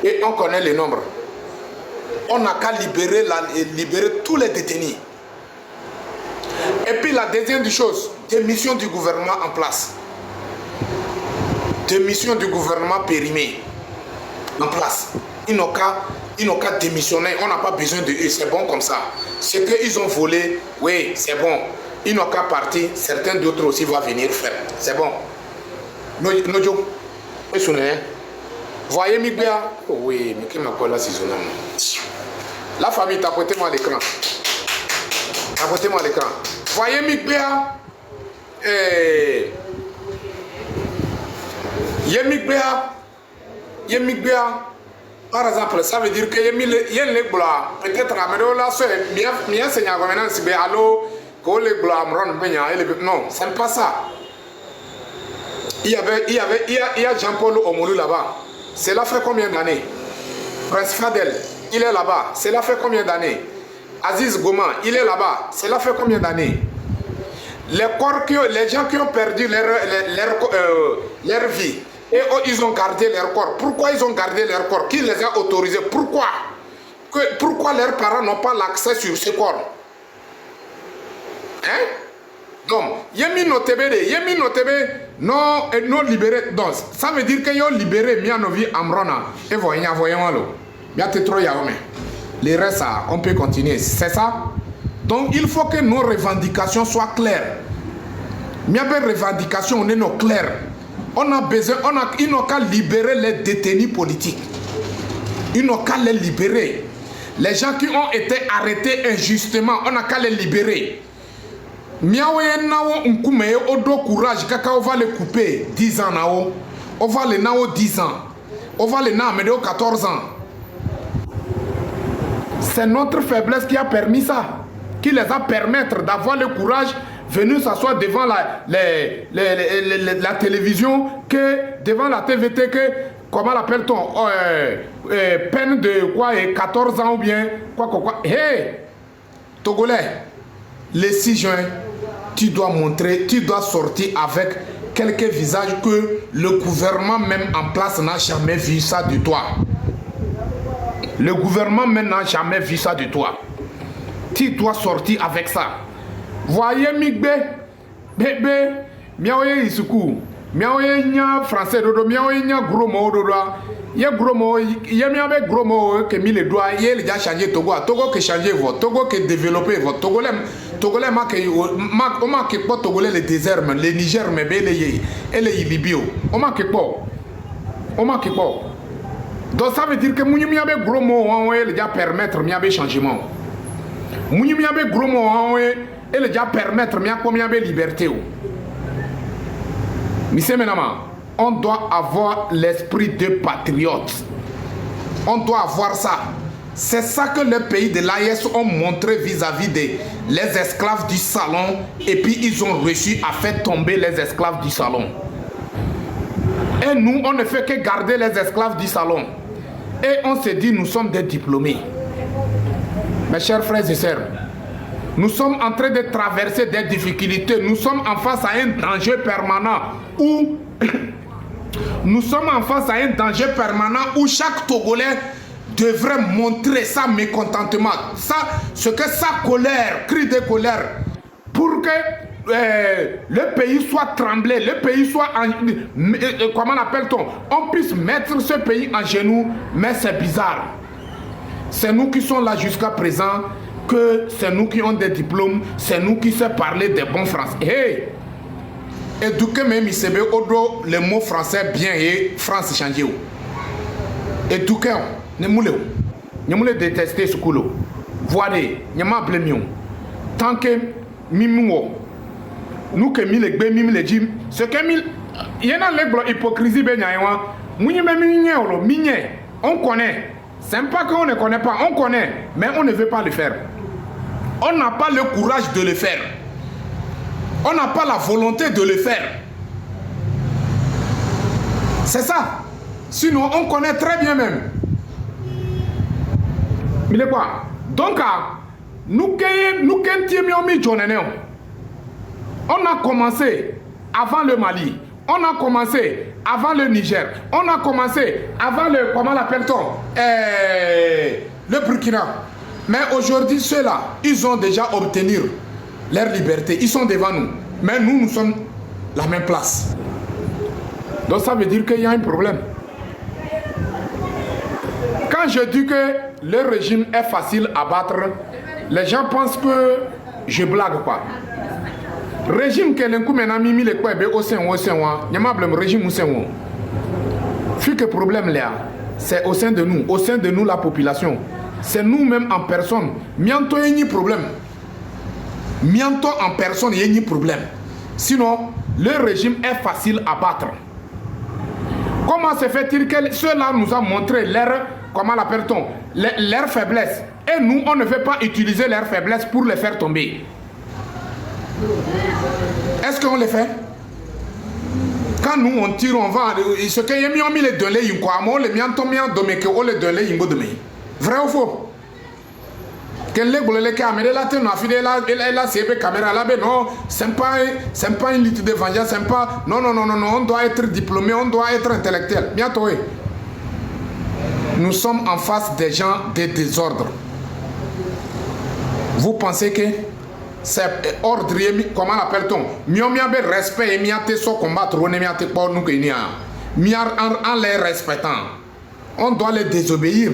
Et on connaît les nombres. On n'a qu'à libérer tous les détenus. Et puis la deuxième chose, démission du gouvernement en place. Démission du gouvernement périmé en place. Ils n'ont qu'à démissionner. On n'a pas besoin de eux. C'est bon comme ça. Ce qu'ils ont volé, oui, c'est bon. Ils n'ont qu'à partir. Certains d'autres aussi vont venir faire. C'est bon. Nojo, voyez Mibéa. Oh oui, mais qui m'a collé là, la famille, tapotez-moi l'écran. Tapotez-moi l'écran. Voyez Mibéa. Yemigbeya, par exemple, ça veut dire que peut-être non, c'est pas ça. Il y a Jean-Paul Omolu là-bas. Cela fait combien d'années? Prince Fadel, il est là-bas. Cela fait combien d'années? Aziz Goma, il est là-bas. Cela fait combien d'années? Les gens qui ont perdu leur vie, et ils ont gardé leur corps. Pourquoi ils ont gardé leur corps? Qui les a autorisés? Pourquoi? Pourquoi leurs parents n'ont pas l'accès sur ce corps? Hein? Donc, Yemi Notebe, non libéré. Donc, ça veut dire qu'ils ont libéré Mianovi Amrona. Et voyons, les restes, on peut continuer. C'est ça? Donc, il faut que nos revendications soient claires. Il y a des revendications, on est non claires. On a besoin, ils n'ont qu'à libérer les détenus politiques. Ils n'ont qu'à les libérer. Les gens qui ont été arrêtés injustement, on n'a qu'à les libérer. Miaoye nao nkume odo courage kaka on va les couper 10 ans nao. On va les nao 10 ans. On va les nao 14 ans. C'est notre faiblesse qui a permis ça. Qui les a permettre d'avoir le courage venir s'asseoir devant la télévision, que devant la TVT, que, comment l'appelle-t-on, peine de quoi, 14 ans ou bien, quoi. Hey, Togolais, le 6 juin, tu dois montrer, tu dois sortir avec quelques visages que le gouvernement même en place n'a jamais vu ça de toi. Le gouvernement même n'a jamais vu ça de toi. Tu dois sortir avec ça. Voyez Migbe, bébé, miaoye isuku, miaoye nya français dodo, miaoye nya gros mot dodo, yé gros mot, yé miabe gros mot que mis les doigts, yé les a changé Togo, Togo que changé votre, Togo que développé votre, Togolais ma que pas Togolais le désert, le Niger mais et les Libye, on ma que pas. Donc ça veut dire que mouni miabe gros mot, on les a permettre miabe changement. Mouni miabe gros mot, on et le déjà permettre combien de liberté. On doit avoir l'esprit de patriote. On doit avoir ça. C'est ça que les pays de l'AES ont montré vis-à-vis des esclaves du salon. Et puis ils ont réussi à faire tomber les esclaves du salon. Et nous, on ne fait que garder les esclaves du salon. Et on se dit, nous sommes des diplômés. Mes chers frères et sœurs, nous sommes en train de traverser des difficultés. Nous sommes en face à un danger permanent où chaque Togolais devrait montrer sa mécontentement, sa colère, cri de colère, pour que le pays soit tremblé, le pays soit comment l'appelle-t-on? On puisse mettre ce pays en genoux, mais c'est bizarre. C'est nous qui sommes là jusqu'à présent. Que c'est nous qui avons des diplômes, c'est nous qui savons parler des bons français. Hey! Éduquez même ICB, odo les mots français bien et France changé. Éduquez, ne moulez détester ce coulo. Voyez, ne m'appelez mieux. Tant que mimou, nous que mille mille jim, ce que mille, il y a une hypocrisie ben yaïwa. On connaît. C'est pas qu'on ne connaît pas, on connaît, mais on ne veut pas le faire. On n'a pas le courage de le faire. On n'a pas la volonté de le faire. C'est ça. Sinon, on connaît très bien même. Mais quoi? Donc, nous On a commencé avant le Mali. On a commencé avant le Niger. On a commencé avant le... Comment l'appelle-t-on? Le Burkina. Mais aujourd'hui, ceux-là, ils ont déjà obtenu leur liberté. Ils sont devant nous. Mais nous sommes la même place. Donc ça veut dire qu'il y a un problème. Quand je dis que le régime est facile à battre, les gens pensent que je blague pas. Régime que l'un mena mimi le quoi au sein régime au sein fait que problème là c'est au sein de nous la population, c'est nous-mêmes en personne. Mianto y a ni problème. Mianto en personne y a ni problème. Sinon le régime est facile à battre. Comment se fait-il que ceux-là nous ont montré leur, comment l'appelle-t-on, leur faiblesse, et nous on ne veut pas utiliser leur faiblesse pour les faire tomber? Est-ce qu'on le fait? Quand nous on tire, on va. Ce que y a mis les deux les quoi, on les mis en tombé en domaine que on les deux les ingo demain. Vrai ou faux? Quel les boule les caméras là, tu n'as fidèle là, là c'est caméra là, ben non, c'est pas une lutte de vengeance, c'est pas. Non, on doit être diplômé, on doit être intellectuel. Bientôt, oui. Nous sommes en face des gens de désordre. Vous pensez que c'est ordre, comment l'appelle-t-on? Mieux respect et mieux so combattre, on est mieux pas nous que n'y a. Mieux en les respectant, on doit les désobéir.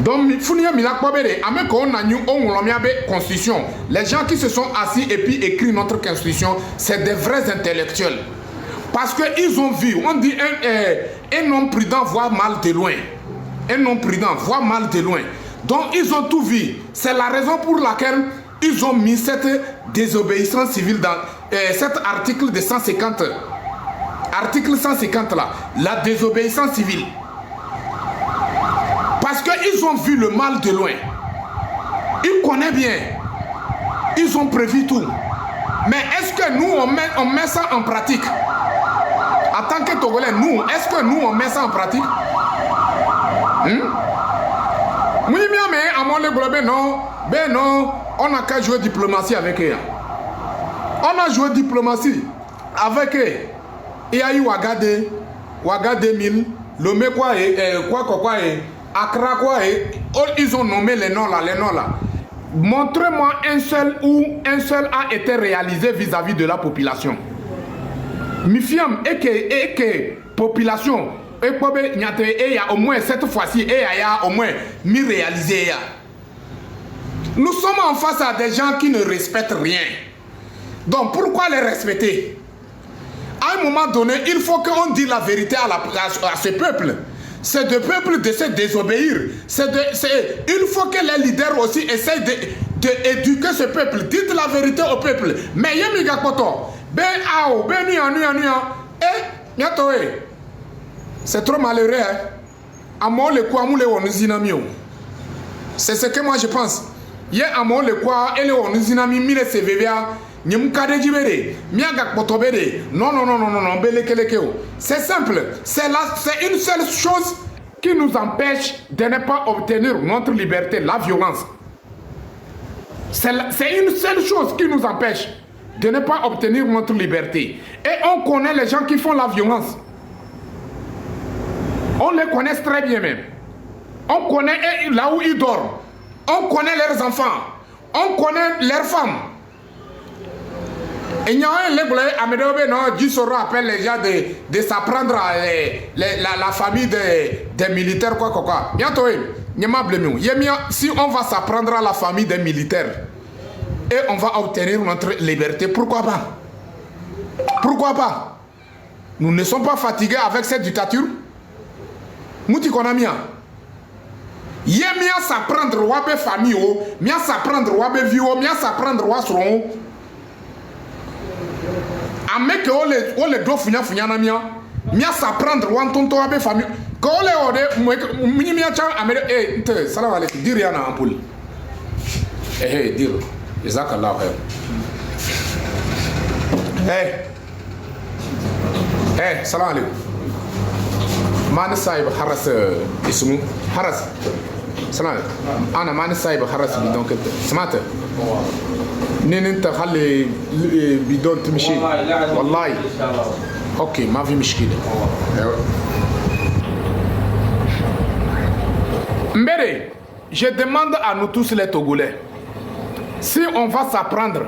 Donc, constitution. Les gens qui se sont assis et puis écrit notre constitution, c'est des vrais intellectuels. Parce qu'ils ont vu, on dit un homme prudent voit mal de loin. Un homme prudent voit mal de loin. Donc ils ont tout vu. C'est la raison pour laquelle ils ont mis cette désobéissance civile dans cet article de 150. Article 150 là. La désobéissance civile. Parce qu'ils ont vu le mal de loin. Ils connaissent bien. Ils ont prévu tout. Mais est-ce que nous on met ça en pratique? En tant que Togolais, nous, est-ce que nous on met ça en pratique? Oui, mais à mon le non, on n'a qu'à jouer diplomatie avec eux. On a joué diplomatie avec eux. Il y a eu Ouaga 2000, Lomé quoi et Accra quoi et ils ont nommé les noms là. Montrez-moi un seul où un seul a été réalisé vis-à-vis de la population. Mifiam et que population. Et il y a au moins cette fois-ci, il y a au moins mis réalisé. Nous sommes en face à des gens qui ne respectent rien. Donc pourquoi les respecter? À un moment donné, il faut qu'on dise la vérité à ce peuple. C'est de peuple de se désobéir. Il faut que les leaders aussi essayent d'éduquer ce peuple. Dites la vérité au peuple. Mais yemiga koto, ben ao, ben c'est trop malheureux. C'est ce que moi je pense. C'est simple. C'est une seule chose qui nous empêche de ne pas obtenir notre liberté, la violence. C'est une seule chose qui nous empêche de ne pas obtenir notre liberté. Et on connaît les gens qui font la violence. On les connaît très bien même. On connaît là où ils dorment. On connaît leurs enfants. On connaît leurs femmes. Et il y a un légué, Gisoro appelle les gens de s'apprendre à la famille des militaires, quoi. Bientôt, si on va s'apprendre à la famille des militaires et on va obtenir notre liberté, pourquoi pas? Pourquoi pas? Nous ne sommes pas fatigués avec cette dictature. Mouti konamia. Yé mia s'apprendre roi be famille o, mia s'apprendre roi be vie o, mia s'apprendre roi son. Ameke o le do funya na mia. Mia s'apprendre roi tonto be famille. Ko le ode mia cha amere nte salam alaikum dire na ampul. Dire. Jazakallahu khair. Salam alaikum. Mani Saïb Haras ismu Haras. Salam. Ana Mani Saïb Haras donc smart. Nene t'as les bidons de Michel. Wallahi. Ok, ma vie Michel. Mbere, je demande à nous tous les Togolais, si on va s'apprendre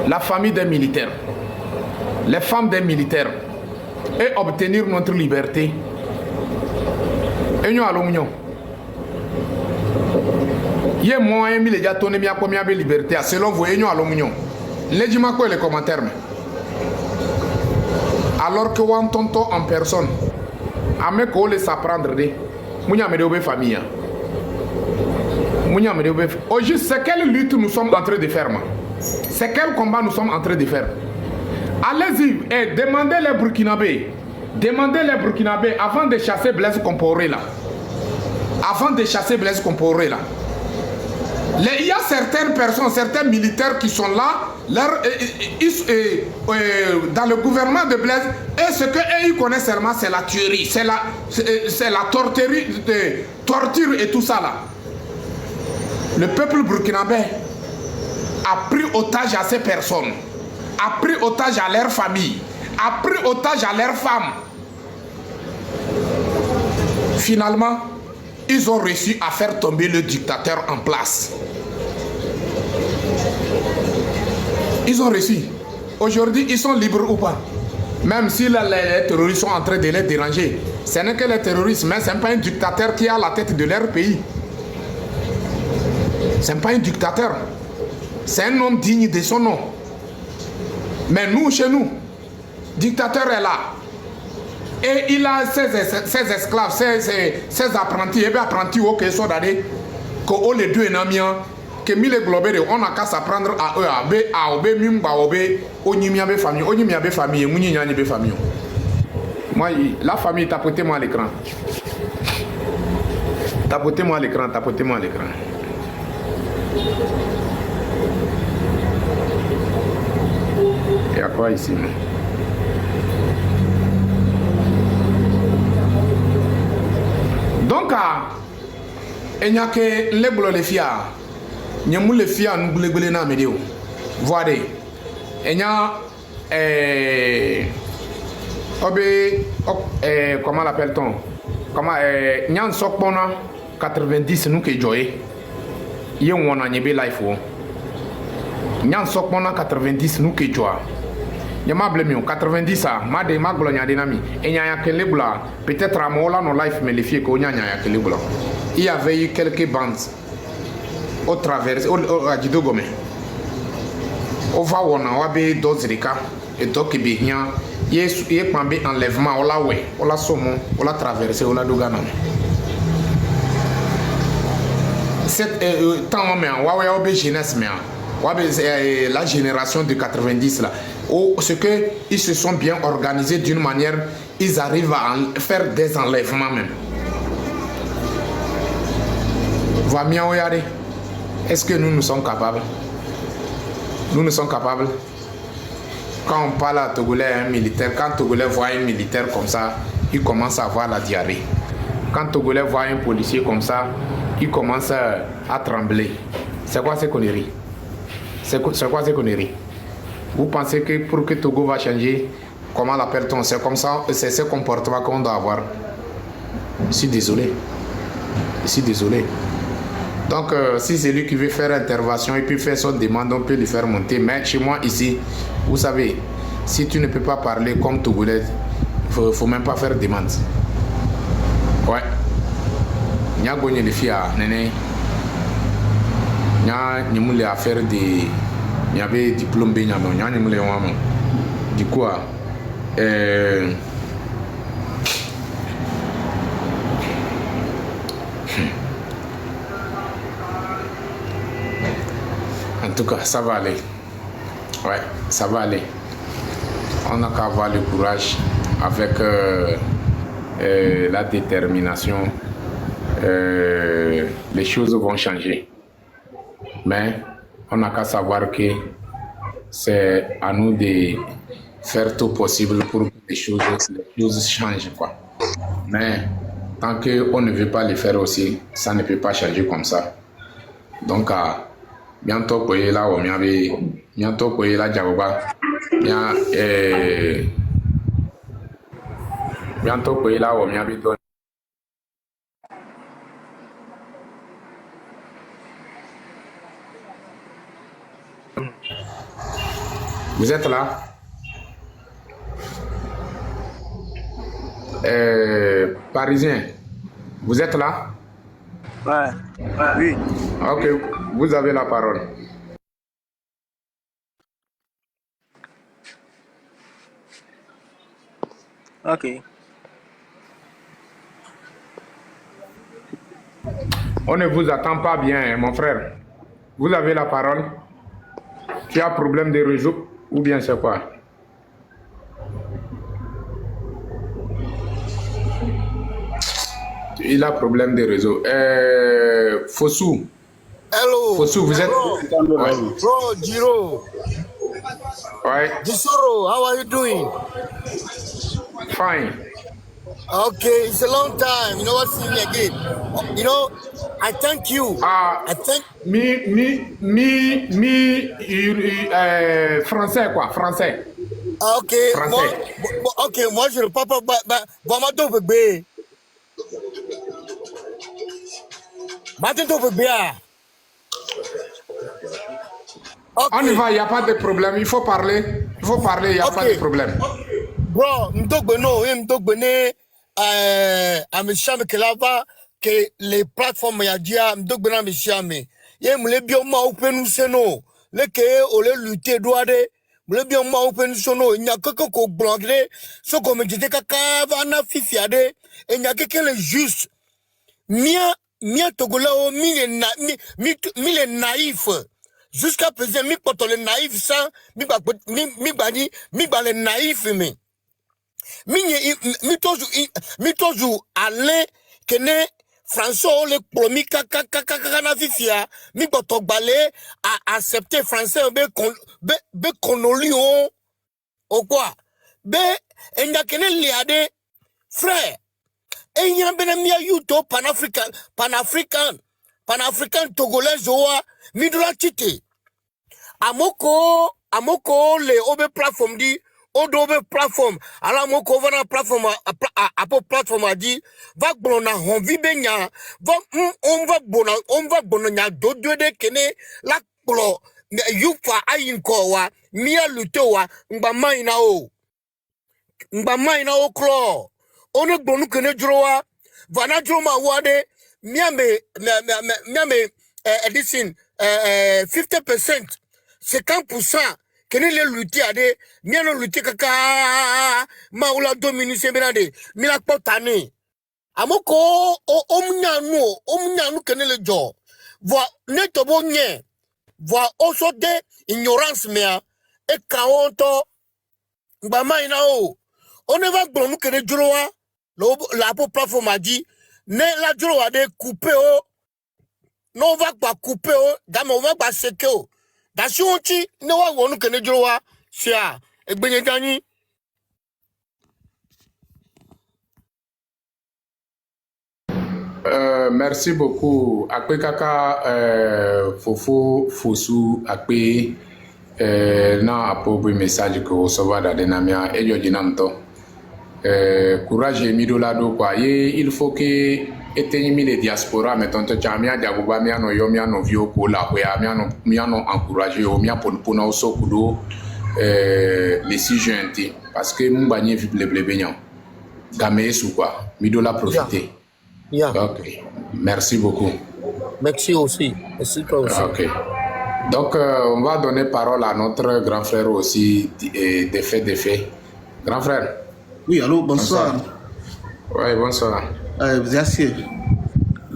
la famille des militaires, les femmes des militaires, et obtenir notre liberté, et nous allons nous. Il y a moyen de déjà donner combien de liberté selon vous, et nous allons nous. Laissez-moi quoi les commentaires. Alors que on tonto en personne, à me coller s'apprendre de. Famille. Aujourd'hui, c'est quelle lutte nous sommes en train de faire? C'est quel combat nous sommes en train de faire? Allez-y et demandez les Burkinabés. Demandez les Burkinabés avant de chasser Blaise Compaoré là. Avant de chasser Blaise Compaoré là. Il y a certaines personnes, certains militaires qui sont là, dans le gouvernement de Blaise, et ce qu'ils connaissent seulement, c'est la tuerie, c'est la torture et tout ça là. Le peuple burkinabé a pris otage à ces personnes, a pris otage à leurs familles, a pris otage à leurs femmes. Finalement, ils ont réussi à faire tomber le dictateur en place. Ils ont réussi. Aujourd'hui, ils sont libres ou pas? Même si les terroristes sont en train de les déranger. Ce n'est que les terroristes, mais ce n'est pas un dictateur qui a la tête de leur pays. Ce n'est pas un dictateur. C'est un homme digne de son nom. Mais nous, chez nous, le dictateur est là. Et il a ses esclaves, ses apprentis, et bien apprentis au que sont d'aller, que les deux ennemis, que mille globés, on a qu'à s'apprendre à eux, à obé, mimba obé, onimiabe famille, onimiabe famille, mounianiabe famille. Moi, la famille, tapotez-moi à l'écran. Tapotez-moi à l'écran, tapotez-moi à l'écran. Il y a quoi ici? Donc, il n'y a que les boulots les filles. Il y a les filles nous les na médio. Voyez, il y a comment l'appelle-t-on? Comment il y a un socpona 90 nous qui joué. Il y a un anyebe life. Il y a un socpona 90 nous qui joué. Il y a un 90 à ma de ma glonia dynamique. Et il y a que les blancs. Peut-être à moi là, nos life, mais les filles qu'on y a que les blancs. Il y avait eu quelques bandes au travers, au Didogome. Au va on a wabé d'Ozrika et d'Okibihia. Il y a un enlèvement, on l'a ouais, on l'a sommé, on l'a traversé, on l'a dogana. Cette temps, mais on va jeunesse, mais la génération de 90 là. Ce qu'ils se sont bien organisés d'une manière, ils arrivent à faire des enlèvements même. Est-ce que nous sommes capables? Nous sommes capables. Quand on parle à Togolais, un militaire, quand Togolais voit un militaire comme ça, il commence à avoir la diarrhée. Quand Togolais voit un policier comme ça, il commence à trembler. C'est quoi ces conneries? C'est quoi ces conneries? Vous pensez que pour que Togo va changer, comment l'appelle-t-on? C'est comme ça, c'est ce comportement qu'on doit avoir. Je suis désolé. Je suis désolé. Donc, si c'est lui qui veut faire intervention et puis faire son demande, on peut lui faire monter. Mais chez moi, ici, vous savez, si tu ne peux pas parler comme Togolais, il ne faut même pas faire demande. Ouais. Il y a gagné les filles à Néné. Il y a des affaires de. Il y avait des diplômes, il y a du coup, en tout cas, ça va aller. Ouais, ça va aller. On n'a qu'à avoir le courage avec la détermination. Les choses vont changer. Mais on n'a qu'à savoir que c'est à nous de faire tout possible pour que les choses changent, quoi. Mais tant qu'on ne veut pas les faire aussi, ça ne peut pas changer comme ça. Donc, Bientôt pour là on m'avait bientôt pour là Jagoba. Bien bientôt pour là on m'avait donné. Vous êtes là? Parisien, vous êtes là? Ouais, oui. Ok, vous avez la parole. Ok. On ne vous attend pas bien, mon frère. Vous avez la parole. Tu as problème de réseau ou bien c'est quoi? Il a problème de réseau. Fossou. Hello. Fossou, vous êtes... Ouais. Bro, Jiro. Ouais. Jisoro, how are you doing? Fine. Okay, it's a long time. You know what, seeing me again. You know, I thank you. I thank... Français quoi, français. Okay, Français. moi je ne parle pas... Bamato bébé. Bamato bébé. On y va, il n'y a pas de problème. Il faut parler. Il faut parler, il n'y a pas de problème. Bro, m'dogbene, ameshame kelava, que les plateformes ya dia, m'dogbene ameshame. Ye mle bio ma upenu seno, leke ole lutte douade, mle bio ma upenu sono, nya koko ko blogre, so comme jete kaka vana fifiade, et nya keke le juste. Mia togola o mille naïf. Jusqu'à présent, mi poto le naïf sans, mi ba le naïf mais. Mi tozu ale kene François le promis kaka na fifia mi poto balé a accepter français be konolio o quoi be enya kene liade frère enya benamia yuto panafricain togolais zoa mi dola tite amoko le obe platform di odobe platform ala moko vana platform apo platform a dit va blona honvi benya va on va bona nya dodo de kene la klo yufa ayinko wa mia luto wa ngba maina o klo ono gbonu kene jrowa vana jroma wade miame edison 50% 50% kene le lutti ade miano lutti kaka maula domini sebenade mila potane amoko omnyanu kene le jo voa netobo nye voa also de ignorance mea e kaonto ngba ina o on va gbonu kene jorowa la po platform a dit ne la jorowa de couper o non va pas couper o dama on va pas seker o Dashunchi, no one won't can draw. Sia, a benedani. Merci beaucoup. Akpe kaka Fofo Fosu Akpe na apobu message ko recevoir da denamia ejo jinamto. Courage midolado kwa ye il faut que etenyimi les diaspora mettons to chamia jaguba miano yo miano vio ko la ko ya miano encourager o mia pona oso kudo les 6 juin parce que mon bagné vible benyan gamé sou quoi midola profiter. Yeah. OK. Merci beaucoup. Merci aussi. Merci toi aussi. OK. Donc on va donner parole à notre grand frère aussi des faits. Grand frère. Oui, allô, bonsoir. Oui, bonsoir. Vous êtes assis?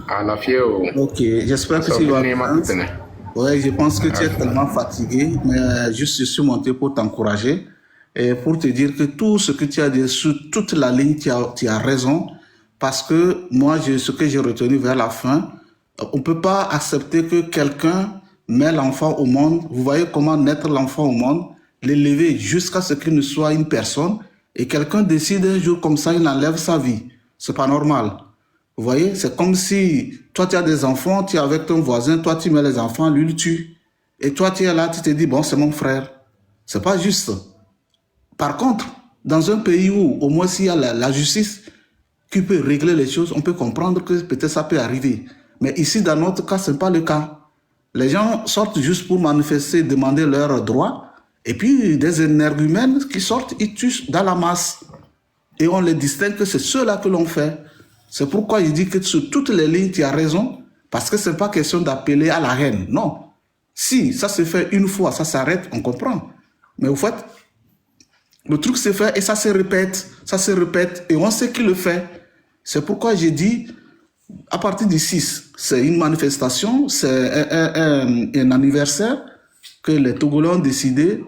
À la fièvre. Ok, j'espère que tu vas bien. Oui, je pense que tu es tellement fatigué, mais juste je suis monté pour t'encourager et pour te dire que tout ce que tu as dit sur toute la ligne, tu as raison. Parce que moi, ce que j'ai retenu vers la fin, on ne peut pas accepter que quelqu'un met l'enfant au monde. Vous voyez comment naître l'enfant au monde, l'élever jusqu'à ce qu'il ne soit une personne. Et quelqu'un décide un jour comme ça, il enlève sa vie. C'est pas normal. Vous voyez, c'est comme si toi tu as des enfants, tu es avec ton voisin, toi tu mets les enfants, lui il tue. Et toi, tu es là, tu te dis, bon, c'est mon frère. C'est pas juste. Par contre, dans un pays où au moins s'il y a la justice qui peut régler les choses, on peut comprendre que peut-être ça peut arriver. Mais ici, dans notre cas, ce n'est pas le cas. Les gens sortent juste pour manifester, demander leurs droits, et puis des énergumènes qui sortent, ils tuent dans la masse. Et on les distingue que c'est ceux-là que l'on fait. C'est pourquoi je dis que sur toutes les lignes, tu as raison, parce que ce n'est pas question d'appeler à la haine. Non. Si ça se fait une fois, ça s'arrête, on comprend. Mais au fait, le truc se fait et ça se répète, et on sait qui le fait. C'est pourquoi j'ai dit, à partir du 6, c'est une manifestation, c'est un anniversaire que les Togolais ont décidé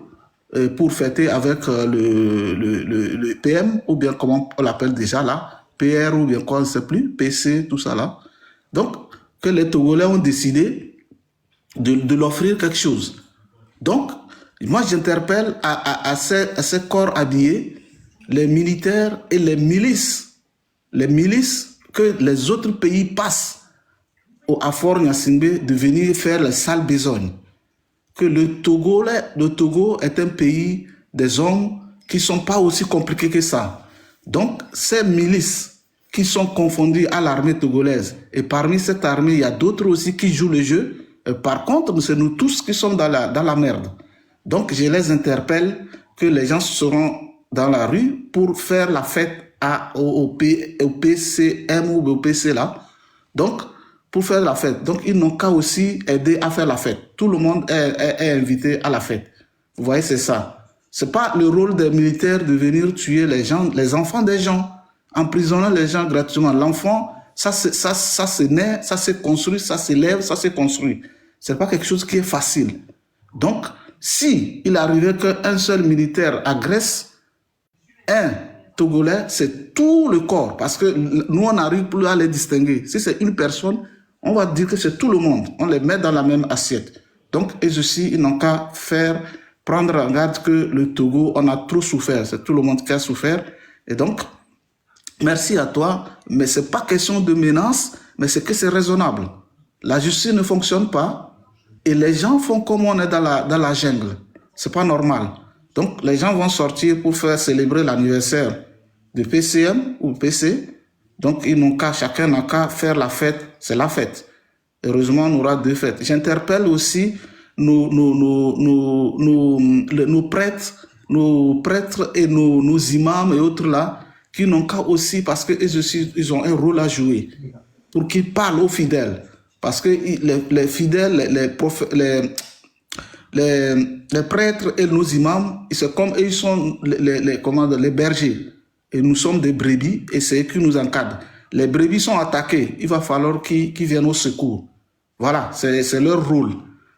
pour fêter avec le PM, ou bien comment on l'appelle déjà là, PR ou bien quoi, on ne sait plus, PC, tout ça là. Donc, que les Togolais ont décidé de l'offrir quelque chose. Donc, moi j'interpelle à ces corps habillés, les militaires et les milices que les autres pays passent à Fort Gnassingbé de venir faire les sales besognes. Que le Togo est un pays des hommes qui ne sont pas aussi compliqués que ça. Donc, ces milices qui sont confondues à l'armée togolaise, et parmi cette armée, il y a d'autres aussi qui jouent le jeu. Par contre, c'est nous tous qui sommes dans la merde. Donc, je les interpelle que les gens seront dans la rue pour faire la fête au PCM ou au PC là. Donc, pour faire la fête. Donc, ils n'ont qu'à aussi aider à faire la fête. Tout le monde est invité à la fête. Vous voyez, c'est ça. C'est pas le rôle des militaires de venir tuer les gens, les enfants des gens, emprisonnant les gens gratuitement. L'enfant, ça se naît, ça se construit, ça s'élève, ça se construit. C'est pas quelque chose qui est facile. Donc, si il arrivait qu'un seul militaire agresse un Togolais, c'est tout le corps, parce que nous, on n'arrive plus à les distinguer. Si c'est une personne, on va dire que c'est tout le monde. On les met dans la même assiette. Donc, et ceci, ils n'ont qu'à prendre en garde que le Togo, on a trop souffert. C'est tout le monde qui a souffert. Et donc, merci à toi, mais ce n'est pas question de menace, mais c'est que c'est raisonnable. La justice ne fonctionne pas et les gens font comme on est dans la jungle. Ce n'est pas normal. Donc, les gens vont sortir pour faire célébrer l'anniversaire de PCM ou PC. Donc, chacun n'a qu'à faire la fête. C'est la fête. Heureusement, on aura 2 fêtes. J'interpelle aussi nos prêtres et nos imams et autres là, qui n'ont qu'à aussi, parce qu'ils ont un rôle à jouer, pour qu'ils parlent aux fidèles. Parce que les fidèles, les prêtres et nos imams, c'est comme ils sont les bergers. Et nous sommes des brebis et c'est eux qui nous encadrent. Les brebis sont attaquées, il va falloir qu'ils viennent au secours. Voilà, c'est leur rôle.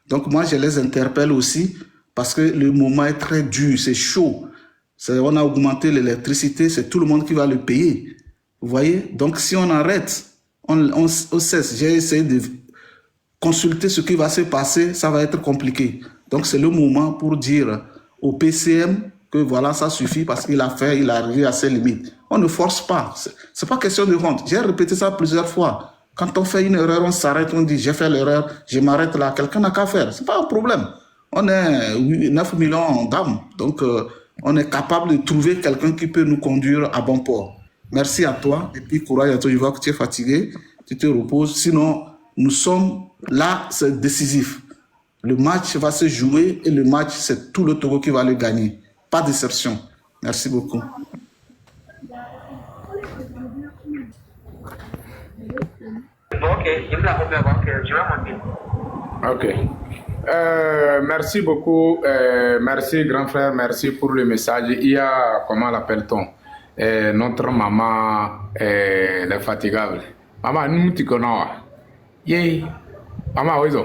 Donc moi, je les interpelle aussi parce que le moment est très dur, c'est chaud. On a augmenté l'électricité, c'est tout le monde qui va le payer. Vous voyez? Donc si on arrête, on cesse. J'ai essayé de consulter ce qui va se passer, ça va être compliqué. Donc c'est le moment pour dire au PCM que voilà, ça suffit parce qu'il a arrivé à ses limites. On ne force pas. C'est pas question de honte. J'ai répété ça plusieurs fois. Quand on fait une erreur, on s'arrête, on dit j'ai fait l'erreur, je m'arrête là. Quelqu'un n'a qu'à faire. C'est pas un problème. On est 9 millions d'âmes. Donc on est capable de trouver quelqu'un qui peut nous conduire à bon port. Merci à toi. Et puis courage à toi. Je vois que tu es fatigué. Tu te reposes. Sinon, nous sommes là, c'est décisif. Le match va se jouer et le match, c'est tout le Togo qui va le gagner. Pas de déception. Merci beaucoup. Ok, je vais monter. Ok. Merci beaucoup. Merci, grand frère. Merci pour le message. Il y a, comment l'appelle-t-on, notre maman, elle est fatigable. Maman, nous te connaissons. Yeah. Maman, où est-ce?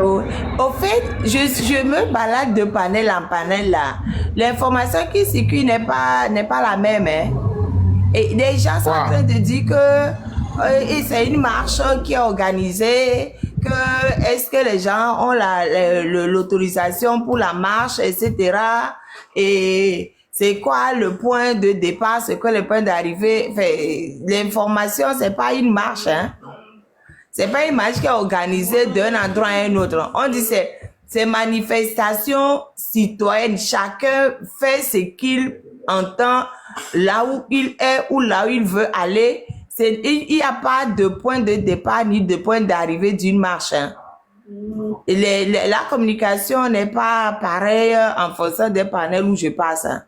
Au fait, je me balade de panel en panel là. L'information qui circule n'est pas la même. Hein. Et les gens sont en train de dire que c'est une marche qui est organisée, que est-ce que les gens ont l'autorisation pour la marche, etc. Et c'est quoi le point de départ, c'est quoi le point d'arrivée. L'information, c'est pas une marche, hein. C'est pas une marche qui est organisée d'un endroit à un autre. On dit c'est manifestation citoyenne. Chacun fait ce qu'il entend là où il est ou là où il veut aller. Il n'y a pas de point de départ ni de point d'arrivée d'une marche. Hein. La communication n'est pas pareille en fonction des panels où je passe. Hein.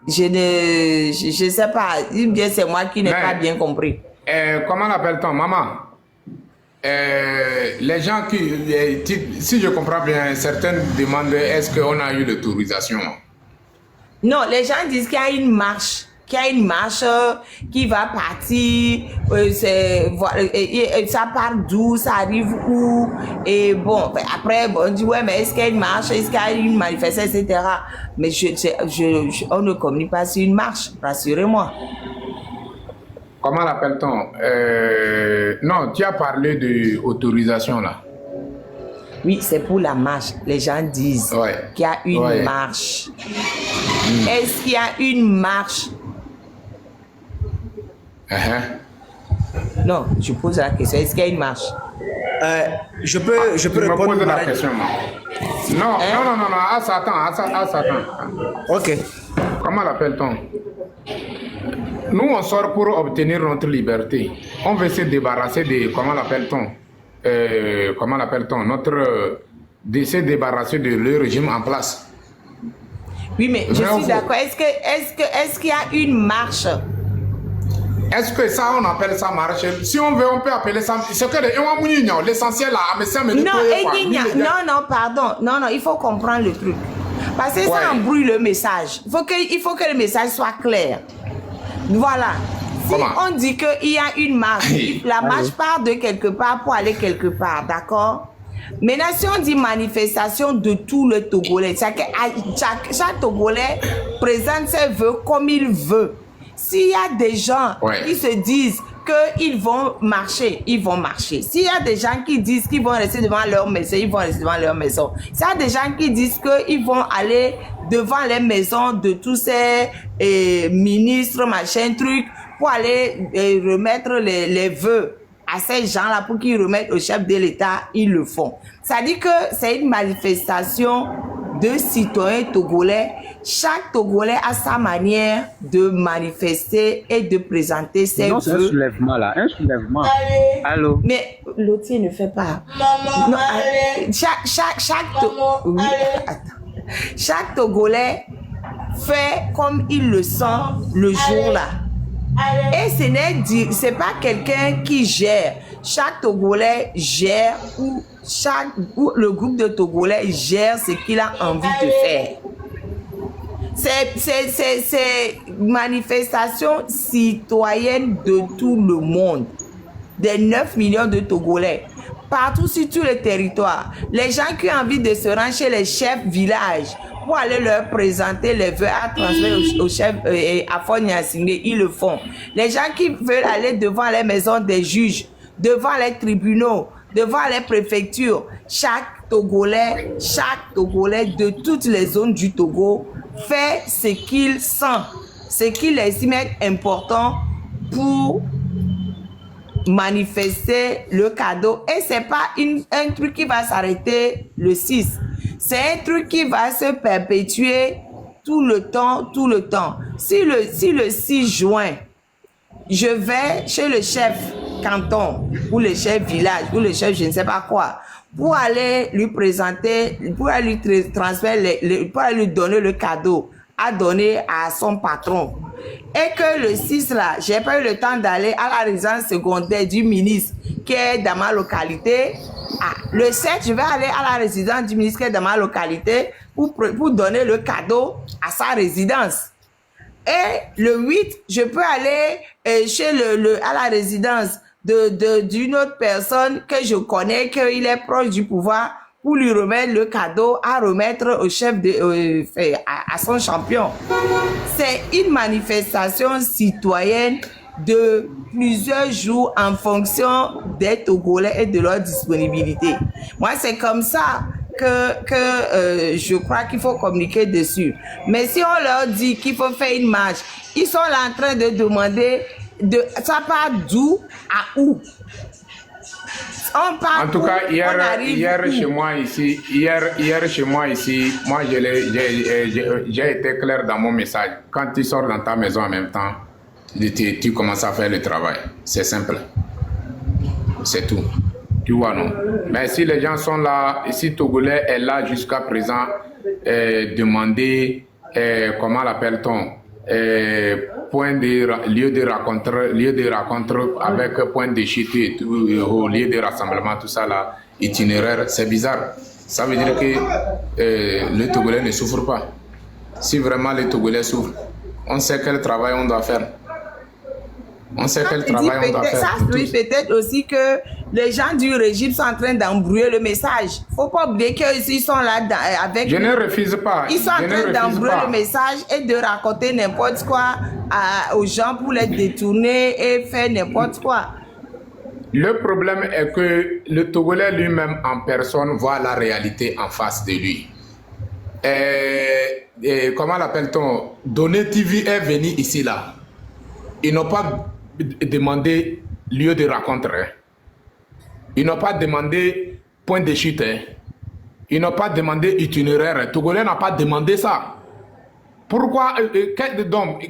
Je sais pas, bien c'est moi qui n'ai pas bien compris. Comment l'appelle-t-on, maman? Les gens si je comprends bien, certaines demandent est-ce qu'on a eu l'autorisation? Non, les gens disent qu'il y a une marche. Qui va partir, ça part d'où, ça arrive où, et bon, après, on dit, ouais, mais est-ce qu'il y a une marche, est-ce qu'il y a une manifestation, etc. Mais on ne communique pas sur une marche, rassurez-moi. Comment l'appelle-t-on? Non, tu as parlé d'autorisation, là. Oui, c'est pour la marche. Les gens disent qu'il y a une marche. Est-ce qu'il y a une marche? Non, je pose la question. Est-ce qu'il y a une marche? Je peux répondre à la question. Non, à Satan. Ok. Comment l'appelle-t-on? Nous, on sort pour obtenir notre liberté. On veut se débarrasser de, comment l'appelle-t-on? De se débarrasser de le régime en place. Oui, mais je suis d'accord. Est-ce qu'il y a une marche? Est-ce que ça, on appelle ça marche? Si on veut, on peut appeler ça. C'est que l'essentiel là, mais ça me non, pardon. Non, il faut comprendre le truc. Parce que ça embrouille le message. Il faut que le message soit clair. Voilà. Si on dit qu'il y a une marche, la marche part de quelque part pour aller quelque part, d'accord? Maintenant, si on dit manifestation de tout le Togolais, chaque Togolais présente ses vœux comme il veut. S'il y a des gens qui se disent qu'ils vont marcher, ils vont marcher. S'il y a des gens qui disent qu'ils vont rester devant leur maison, ils vont rester devant leur maison. S'il y a des gens qui disent qu'ils vont aller devant les maisons de tous ces ministres, machin, truc, pour aller remettre les vœux à ces gens-là pour qu'ils remettent au chef de l'État, ils le font. Ça dit que c'est une manifestation de citoyens togolais. Chaque Togolais a sa manière de manifester et de présenter ses vœux. C'est un soulèvement là, un soulèvement. Allô? Mais l'autre ne fait pas. Non, chaque Togolais fait comme il le sent le jour-là. Et c'est pas quelqu'un qui gère. Chaque Togolais gère ou le groupe de Togolais gère ce qu'il a envie de faire. C'est manifestation citoyenne de tout le monde. Des 9 millions de Togolais. Partout sur tout le territoire. Les gens qui ont envie de se rendre chez les chefs villages pour aller leur présenter les vœux à transmettre au chef à Fognasigné, ils le font. Les gens qui veulent aller devant les maisons des juges, devant les tribunaux, devant les préfectures, chaque Togolais de toutes les zones du Togo fait ce qu'il sent, ce qu'il estime être important pour manifester le cadeau. Et c'est pas un truc qui va s'arrêter le 6. C'est un truc qui va se perpétuer tout le temps. Si le 6 juin, je vais chez le chef canton, ou le chef village, ou le chef je ne sais pas quoi, pour aller lui présenter, pour aller lui transmettre, pour aller lui donner le cadeau à donner à son patron. Et que le 6 là, j'ai pas eu le temps d'aller à la résidence secondaire du ministre qui est dans ma localité. Le 7, je vais aller à la résidence du ministre qui est dans ma localité pour donner le cadeau à sa résidence. Et le 8, je peux aller chez à la résidence d'une autre personne que je connais, qu'il est proche du pouvoir, pour lui remettre le cadeau à remettre au chef à son champion. C'est une manifestation citoyenne de plusieurs jours en fonction des Togolais et de leur disponibilité. Moi, c'est comme ça que je crois qu'il faut communiquer dessus. Mais si on leur dit qu'il faut faire une marche, ils sont là en train de demander ça part d'où à où? On part En tout cas, on arrive hier où? chez moi ici, moi j'ai été clair dans mon message. Quand tu sors dans ta maison en même temps, tu commences à faire le travail. C'est simple. C'est tout. Tu vois, non? Mais si les gens sont là, si Togolais est là jusqu'à présent, demander, comment l'appelle-t-on, lieu de rencontre avec point de chute et tout, lieu de rassemblement, tout ça là, itinéraire, c'est bizarre. Ça veut dire que le Togolais ne souffre pas. Si vraiment le Togolais souffre, on sait quel travail on doit faire. On sait quel travail on doit faire. Ça oui, peut-être aussi que les gens du régime sont en train d'embrouiller le message. Faut pas oublier qu'ils sont là avec... Je ne refuse pas. Ils sont en train d'embrouiller le message et de raconter n'importe quoi aux gens pour les détourner et faire n'importe quoi. Le problème est que le Togolais lui-même en personne voit la réalité en face de lui. Comment l'appelle-t-on? Donné TV est venu ici là. Ils n'ont pas demandé lieu de rencontre. Hein. Ils n'ont pas demandé point de chute. Hein. Ils n'ont pas demandé itinéraire. Togolais n'a pas demandé ça. Pourquoi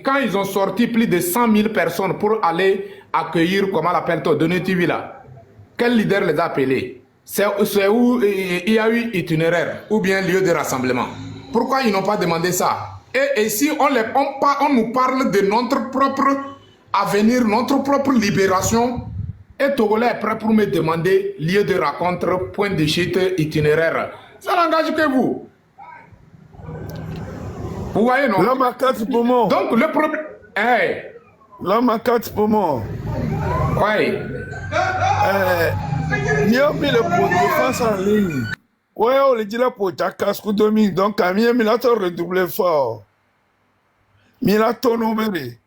quand ils ont sorti plus de 100 000 personnes pour aller accueillir, comment l'appelle-t-on, Donné TV là, quel leader les a appelés? C'est où il y a eu itinéraire ou bien lieu de rassemblement. Pourquoi ils n'ont pas demandé ça? Et si on nous parle de notre propre avenir, notre propre libération, et Togolais est prêt pour me demander lieu de rencontre, point de chute, itinéraire. Ça n'engage que vous. Vous voyez, non? L'homme à 4 poumons. Donc, le problème... Hey. L'homme à 4 poumons. Oui. Ils ont mis le pot de défense en ligne. Ouais, on le dit là pour Jakas Koudomi. Donc, Camille, il a redoublé fort. Il a tourné.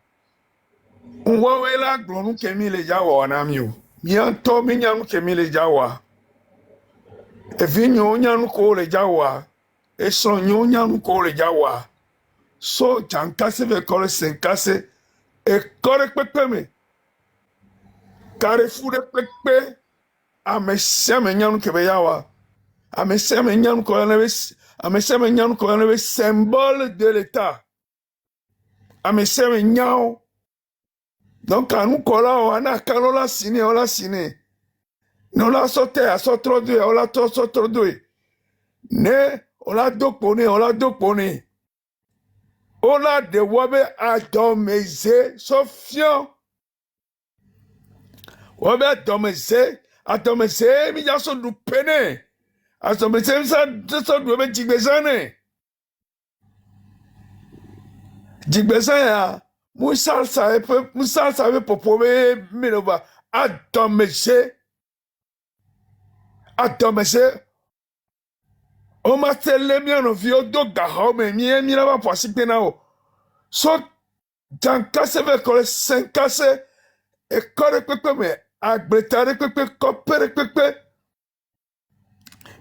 On voit là, nous qui mis les Jawa en amio. Il a tombé, nous qui mis les Jawa. Et puis, nous avons les Jawa. Et son, nous avons les Jawa. So, Jankase veut coller 5 casse. Et correct, mais. Carrefour de Pekpe. A Messia Menyan Kebeyawa. A Messia Menyan Koyanebe. A Messia Menyan Koyanebe, symbole de l'État. A Messia Menyan. Donc, à nous, on a signé, on l'a signé. Nous l'a sauté, à sauter deux, on l'a sauté deux. Ne, on l'a doponé, on l'a doponé. On a de Wabe Adomeze, Sofian. Wabe Adomeze, mi yaso du pene. Adomeze, ça du Wabe Jigbezane. Jigbezane, ya. Moussal savait pour prouver, mais on va Adomeze. On m'a tellement bien au vieux d'Ogahao, mais mi la va pour assister nao. So, dans casse avec les 5 casse, et correct, mais agbetare, copere,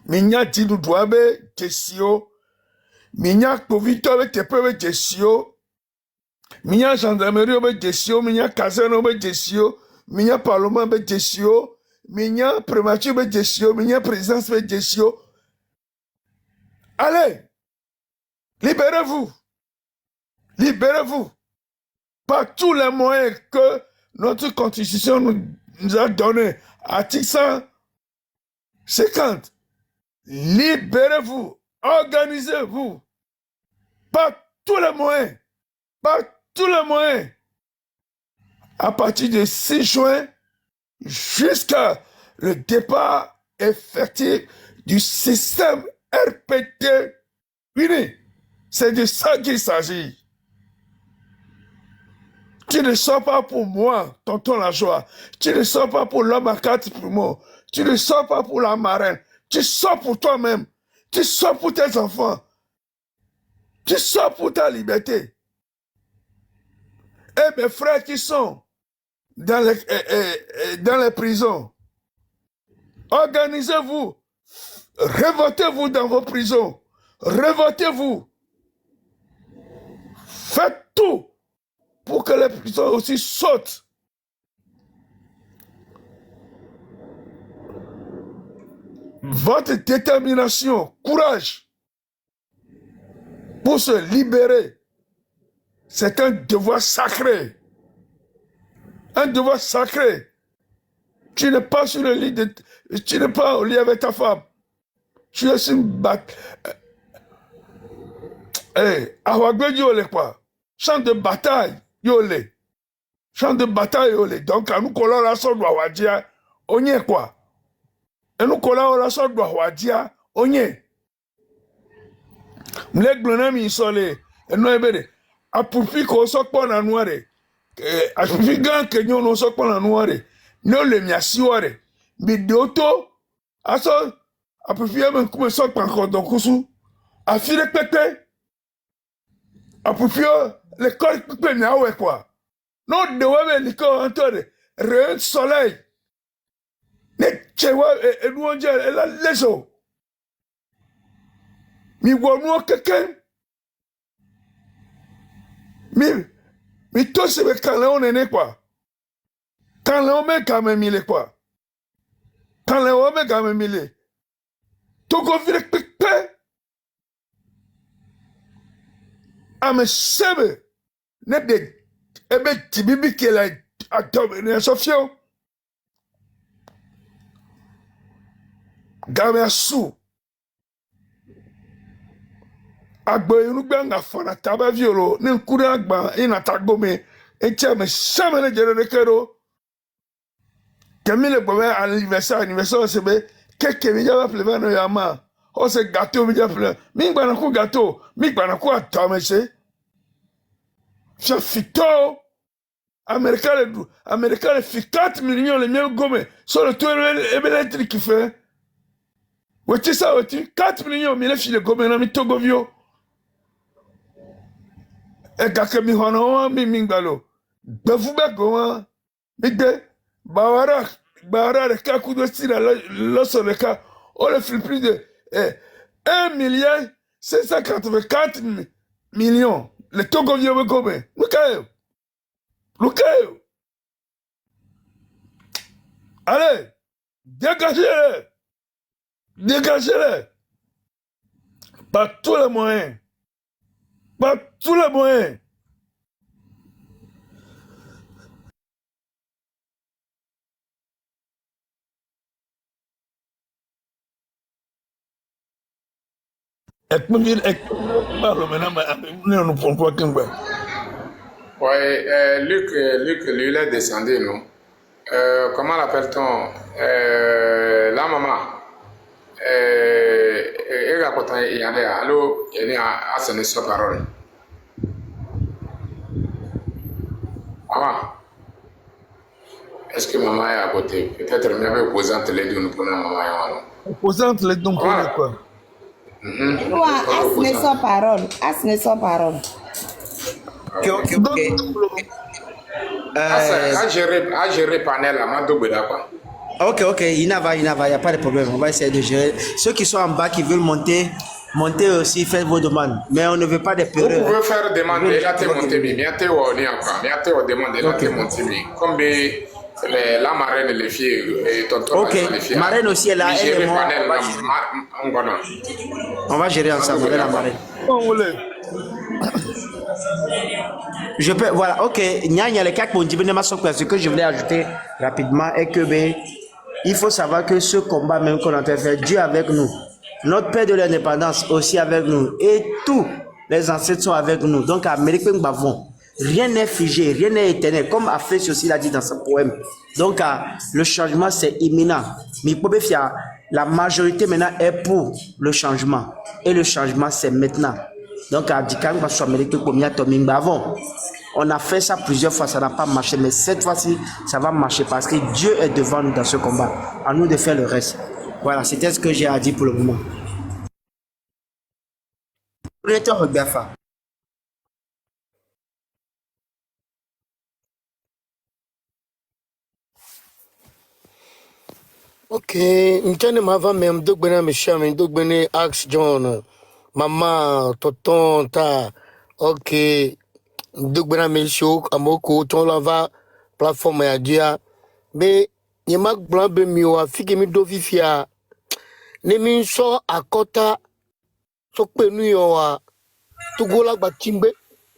minya dinou douabe, jesio, minya kovito avec tes peu jesio, minya gendarmerie avec jesio, minya caserne avec jesio, minya parlement avec jesio, minya prémature avec jesio, minya présidence avec jesio. Allez, libérez-vous. Libérez-vous. Par tous les moyens que notre constitution nous a donnés. Article 150. Libérez-vous. Organisez-vous. Par tous les moyens. Par tous les moyens. À partir du 6 juin jusqu'à le départ effectif du système RPT uni. C'est de ça qu'il s'agit. Tu ne sors pas pour moi, tonton la joie. Tu ne sors pas pour l'homme à 4 poumons. Tu ne sors pas pour la marraine. Tu sors pour toi-même. Tu sors pour tes enfants. Tu sors pour ta liberté. Et mes frères qui sont dans les prisons, organisez-vous. Révoltez-vous dans vos prisons. Révoltez-vous. Faites tout pour que les prisons aussi sautent. votre détermination, courage pour se libérer, c'est un devoir sacré. Un devoir sacré. Tu n'es pas sur le lit tu n'es pas au lit avec ta femme. Tu es sur une bataille. Awagbe yole quoi. Champ de bataille yole. Champ de bataille yole. Donc, à nous collons la sorte de Wadia, on y est quoi. Et nous collons la sorte de Wadia, on y est. M'lek blonam isole. Et nous ebede. A pourfi qu'on soit pas dans noire. A pourfi grand que nous sommes pas dans noire. Nous le miasiware. Mais d'auto. Aso. A pourfi même comme soit pas encore dans Koussou. A file pépé. A pourfi l'école pépé miawe quoi. Non de ouais l'école entendre. Rien soleil. Ne chewa et nous on dit elle a les eaux. Mi wonu quelqu'un. Mi to se be quand on est quoi. Quand on met quand même il est quoi. Quand on met quand même il est. To go vile pépé. Ame sebe ne de ebe tibibi ke la atom ne sofio. Game asu. Agbo irugba nga fana taba violo ne nkuri agba ina tagbome etia me sebe ne jere kero. Camille bobe anniversaire sebe keke mi jaba pleva no yama. O se gâteau mi jaba pleva. Mi gba na ku gâteau, mi gba na ku atamese. Fait fito Américain fait 4 millions les miens gomme sur le tour électrique qui fait. Ouais, tu sais ça, 4 millions mais les filles gomme na mi togovio. E gake mi hono mi mingbalo. Befu be goma. Mi de bawara le cas coup de style l'osso le cas. On le fait plus de 1 milliard 584 millions. Le Togo vient me gomme. Lukayo. Allez, dégagez-le. Dégagez-le. Par tous les moyens. Par tous les moyens. Ouais, Luc, lui, il est descendu, non? Comment l'appelle-t-on? La maman. Il a côté, il y a des allo, il y a à sonner sa parole. Maman, est-ce que maman est à côté? Peut-être même opposante les deux nous prenons maman. Opposante les deux nous prenons quoi? Asne sans parole. Asne sans parole. Ok. À gérer panel à Madobeda quoi. Ok, il n'y a pas de problème. On va essayer de gérer. Ceux qui sont en bas qui veulent monter aussi, faites vos demandes. Mais on ne veut pas des périodes. Vous pouvez faire demander, là, t'es monté, mais t'es au lit encore. Mais t'es au demander, là, t'es monté, mais comme la marraine, les filles, et tonton, les filles. Marraine aussi est là, elle et moi. On va gérer ensemble avec la marraine. Je peux, voilà, ok. Il y a les cas pour dire, ce que je voulais ajouter rapidement est que, il faut savoir que ce combat même qu'on a fait, Dieu avec nous, notre Père de l'indépendance aussi avec nous, et tous les ancêtres sont avec nous. Donc, à Amérique, nous avons rien n'est figé, rien n'est éternel, comme Afès aussi l'a dit dans son poème. Donc, le changement, c'est imminent. Mais la majorité maintenant est pour le changement. Et le changement, c'est maintenant. Donc, à Dikang, on a fait ça plusieurs fois, ça n'a pas marché. Mais cette fois-ci, ça va marcher parce que Dieu est devant nous dans ce combat. À nous de faire le reste. Voilà, c'était ce que j'ai à dire pour le moment. Ok, ntene mava même dogbena meshame dogbene Ax John maman tonton ta ok dogbena mesho amoko ton lava plateforme ya dia mais yemak blanc be miwa fike mi do fifia Nemi so akota so penu yo wa Togo la ba timbe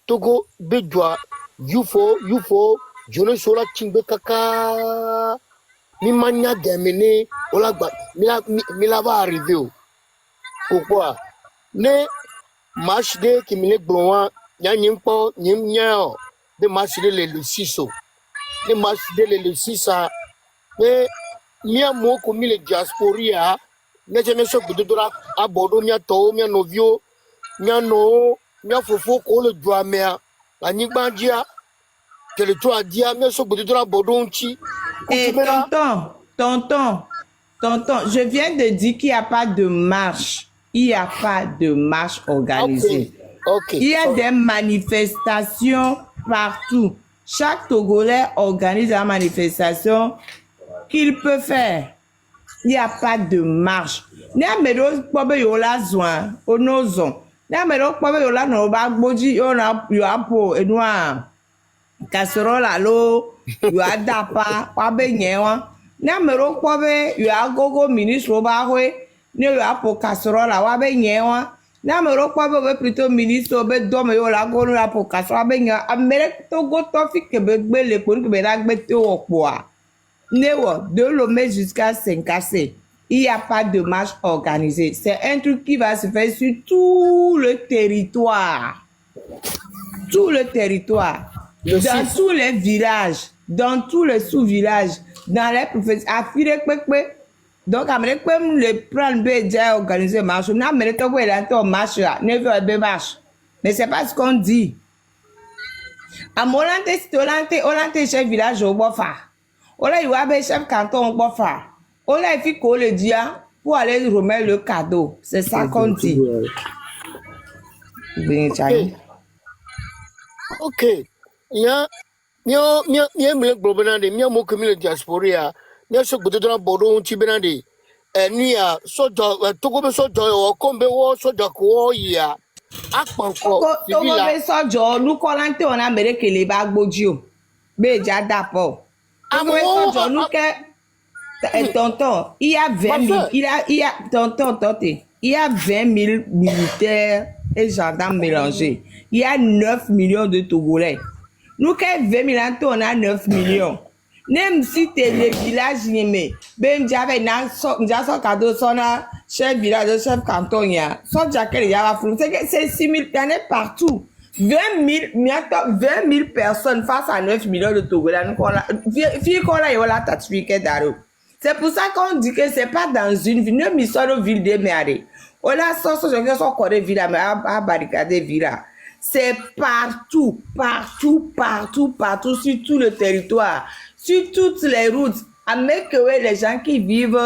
Togo bejwa UFO jone sola timbe kaka mi mania gemene ola ba mi la va arriver pourquoi ne marche de qui me blonwa nya nyimpo nyimnya de marche de le 6 de marche de le 6 ne mia mo ko mi le diasporia ne je ne so budura abodo mia to mia novio mia no mia fofo ko le doa mea ani bandia que le toi dia mia so budura abodo nchi tonton, je viens de dire qu'il n'y a pas de marche. Il n'y a pas de marche organisée. Okay. Il y a des manifestations partout. Chaque Togolais organise une manifestation qu'il peut faire. Il n'y a pas de marche. Ni amedo kpobe yola zwan onozon. Ni amedo kpobe yola no ba gboji yo apo enua casserole alo yo adapa wa be nyewa. Ni amedo kpobe yo agogo ministre ba hwe ni yo apo casserole wa be nyewa. Ni amedo kpobe be plutôt ministre be dome yo la go no apo casserole be nyewa. Amere Togo to fi kebe gbe le ko kebe la gbe te opo a. Newo de Lomé jusqu'à Saint-Cassé. Il n'y a pas de marche organisée. C'est un truc qui va se faire sur tout le territoire. Tout le territoire. Dans tous les villages, dans tous les sous-villages, dans les professions. Donc, je peux le prendre déjà organiser marche. Non, mais je peux aller marche là. Ne marche. Mais c'est pas ce qu'on dit. À Molante, si Olante, chef village au Bofa. Ola Iwabe, chef canton au Bofa. Ola il faut le dia pour aller remettre le cadeau. C'est ça qu'on dit. Ok. Mia me globenade, mia mo kemi le diaspora. Mia so bodo na bodo nti benade. Nia so do Togo be so do o kombe wo so do ko ya. Apanko. Togo be so do nu ko lante on America le ba gboji o. Be ja dapo. Togo be so do nu ke tonton, il y a 20 000, tonton, il y a 20 000 militaires et gendarmes mélangés. Il y a 9 millions de Togolais. Nous, quand 20 000 ans, on a 9 millions. Même si tu es le village, ben j'avais un cadeau, son chef village, chef canton, son jaquet, il y a c'est 6 000, il y en a partout. 20 000 personnes face à 9 millions de Togolais. C'est pour ça qu'on dit que c'est pas dans une ville, ne misons ville de merde. On a sorti ville à barricader ville. C'est partout, sur tout le territoire, sur toutes les routes. Avec les gens qui vivent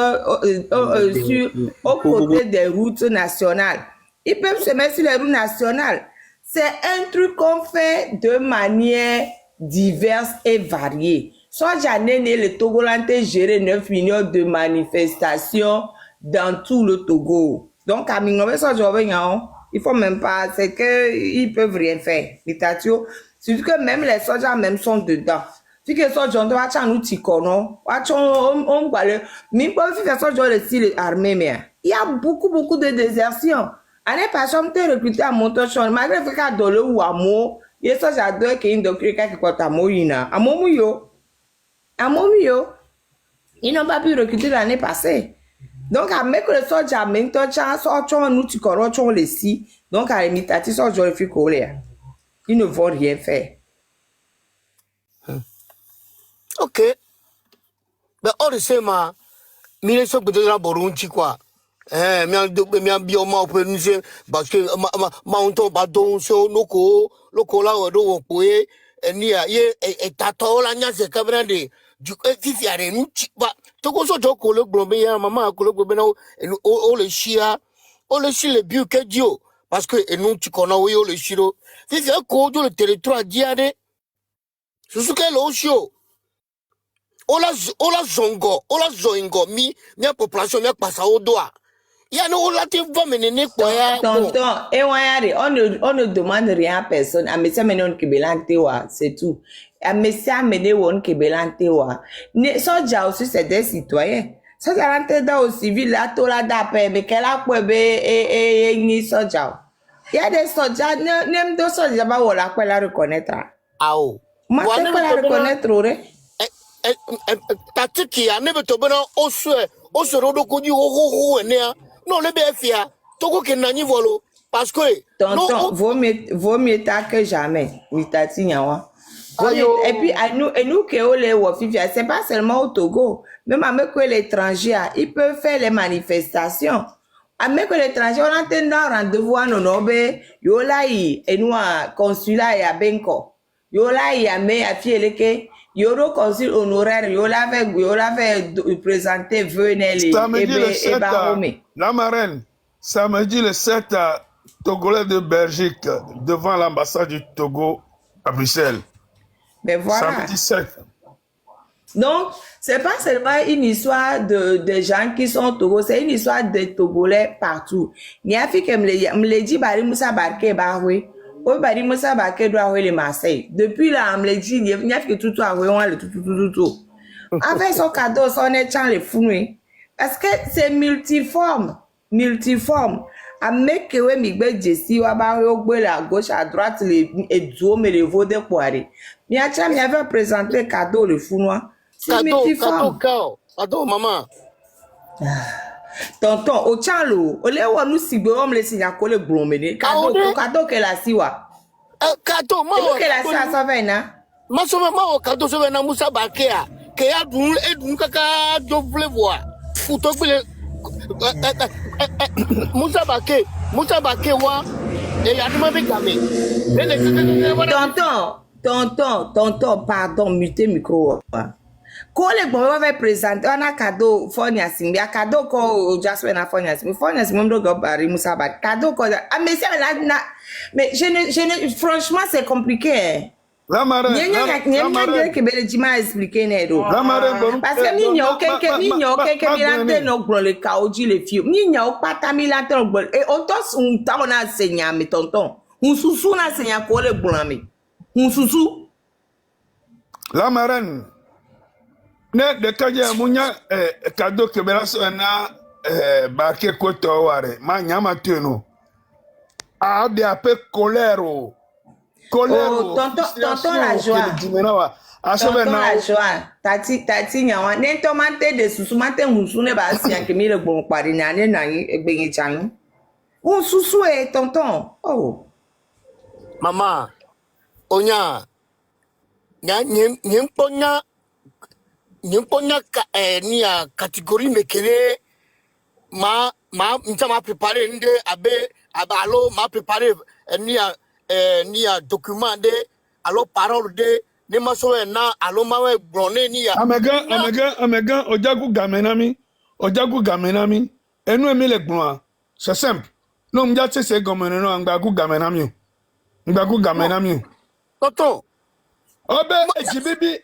aux côtés des routes nationales, ils peuvent se mettre sur les routes nationales. C'est un truc qu'on fait de manière diverse et variée. Soit j'année le Togolais géré 9 millions de manifestations dans tout le Togo. Donc, à Mingomé, il faut même pas, c'est qu'ils peuvent rien faire. Surtout que même les soldats même sont dedans. Si que soldats doivent être un outil qu'on on va le, mais pas faire soldats le style armé, mais il y a beaucoup de désertions. Année passée, on t'a recruté à Montochon, malgré le fait qu'à Dole ou à Mo, il y a ça, j'adore qu'il y ait une doctrine qui est à Moïna. À Momouyo. Ils n'ont pas pu recruter l'année passée. Donc, à mettre le soldat à Montochon, sortons nous, tu corrochons les si. Donc, à l'imitatif, sortons le fricoler. Ils ne vont rien faire. Ok. Mais on le sait, ma. Mais ça peut être un bon quoi. Mia bioma peut nous parce que ma onto badon so loko la odo poe enia ye etato la nya se kabra de du fifiare nchi ba to ko so to ko le glombe ya mama ko le glombe na o le chia o le chi le biu ke dio parce que enu ti kona o le chiro fifia ko do le territoire diade susuke lo chio ola zongo mi population mi passa au doigt. Il y a nos relatifs tonton, et on ne demande rien à personne. À monsieur Menon Kibelantewa, c'est tout. À monsieur Menon Kibelantewa. Soja aussi, c'est des citoyens. Soja rentre dans au civil, là, tout là d'après, mais qu'elle a pour et ni soja. Il y a des soldats, même deux soldats, bah, on la peut la reconnaître. Ah oh. Moi, je peux la reconnaître, Tati qui a never to bena osu rodo ko di ho ene non le be fia toko ke nani volo parce que tonton vaut mieux tard que jamais mitati nyawa. Et puis à nous que on les wofifia, c'est pas seulement au Togo, même avec l'étranger, ils peuvent faire les manifestations. Avec l'étranger, on entend un rendez-vous à Nonobe, yola et nous à consulat et à Benko. Yola y a mais à Fieleke. Yoro consul honoraire, yola fait présenter Venel et Baromé. La marraine, samedi le 7 Togolais de Belgique devant l'ambassade du Togo à Bruxelles. Mais voilà. Samedi 7. Donc, c'est pas seulement une histoire de gens qui sont au Togo, c'est une histoire de Togolais partout. Il y a fait que me dit Bari Moussa Barke Baroui. Oui, Bari Moussa Barke doit avoir les Marseille. Depuis là, me dit, il y a fait que tout a le tout. Avec son cadeau, son échange les fous, parce que c'est multiforme. À mec que oui, migbe Jessie, ou à la gauche, à droite, les duos, mais les veaux de poiré. Mais à tiens, il y avait présenté cadeau le fou noir. C'est multiforme. Cadeau, maman. Tonton, au tchalo, au lait où nous sigons les signaux le bromé. Cadeau qu'elle a siwa. Cadeau, maman. Qu'elle a si à sa veine, hein? Ma somme, maman, cadeau, ça va Moussa Bakea. Que a dun et dun kaka, je voulais voir. Pour te Moussa Bake, wa. Et a demandé gamé. Tonton, pardon, mutez micro. Quand les bons va présenter, on a cadeau, Fonia Simbi, a cadeau qu'on Jasper na Fonia Simbi, Fonia Simbi, on doit Bari Moussa Bak, cadeau qu'on a, mais c'est là, mais franchement, c'est compliqué. La marraine, que Beledjima expliqué Nedo. Parce que Mignon, que Milante no gros le kaoji le fio. Mignon, pas ta Milante no gros. Et on tos un ta on a enseigné, mais tonton. Un sousou na enseigné quoi le boulami. Un sousou. La marraine. Ne de kaja munya cadeau que Belasso na Barke Koto ware. Ma nyama teno. A de ape colère. Oh, tonton la joie. Tonton la joie. Tati nyawa. Ne tomate de sousou mate musu ne ba si anke mi le bon pari na ne na egbenye chan. Un sousou tonton. Oh. Maman. Onya. Nyemponya ni a catégorie mekele ma préparé nde abalo m'a préparé ni a document de alors parole de ne ma so na alors ma we brone ni a amega ojagu gamenami enu emi le gbon c'est simple no mja tse gomene no ngbagu gamenami tonton Obe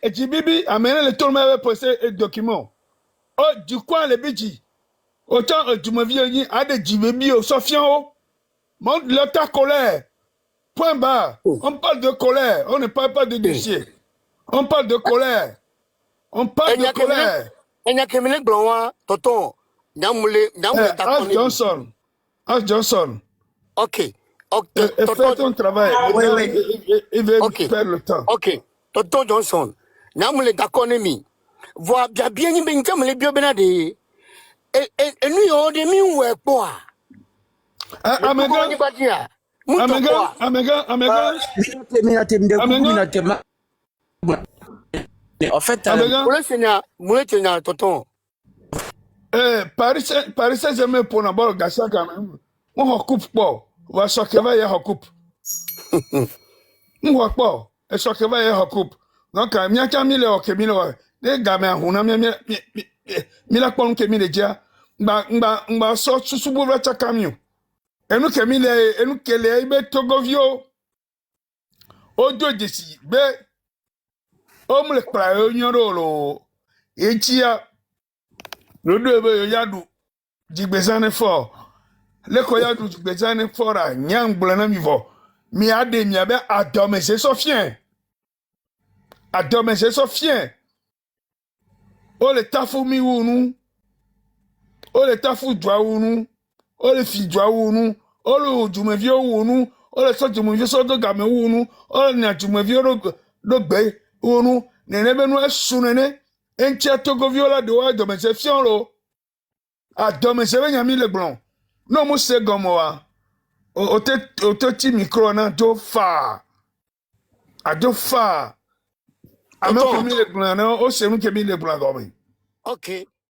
ejibibi amene le tout me poser un document oh du quoi le biji autant du me vieux a de jibibi au sofian o monte l'état colère point barre. On parle de colère, on ne parle pas de dossier. On parle de colère. Il y a que blanc tonton As Johnson. OK. Fais ton travail. Il veut faire le temps. OK. Tonton Johnson. Namule d'aconomie. Vois bien ni ben le bio benade. Et nous on de mi ou quoi. Amega. En fait, tonton. Paris Saint-Germain pour la balle gassa quand même. On recoupe pas. On va s'occuper et recoupe. On va pas. Et s'occuper et recoupe. Donc, il y a qu'un mille au Kémino. Les gamins, on a mis la pomme Kémino déjà. M'a sorti sous le camion. Et nous Kémino, et nous Kélé, mais Togovio. Au deux d'ici. Mais, on me le croit, on y a l'eau. Et tia. Le deux, yadou. Jigbezane fort. Le koyadou, jigbezane fort, nyang blanami vo. Mi ade mi abe adome c'est Sofien. Adome c'est Sofien. O le tafu mi wunu. o le tafu dua wunu o le fi dua wunu o le jumevi wunu o le so jumevi so do game wunu o le nya jumevi do gbe wunu nene benu esu nene enche togovio la de wa do me se fion lo a do me se nya mi le gbon no mo se gomo wa o te ti micro na do fa a do fa a me ko mi le gbon na o se nu ke mi le gbon go mi Ok.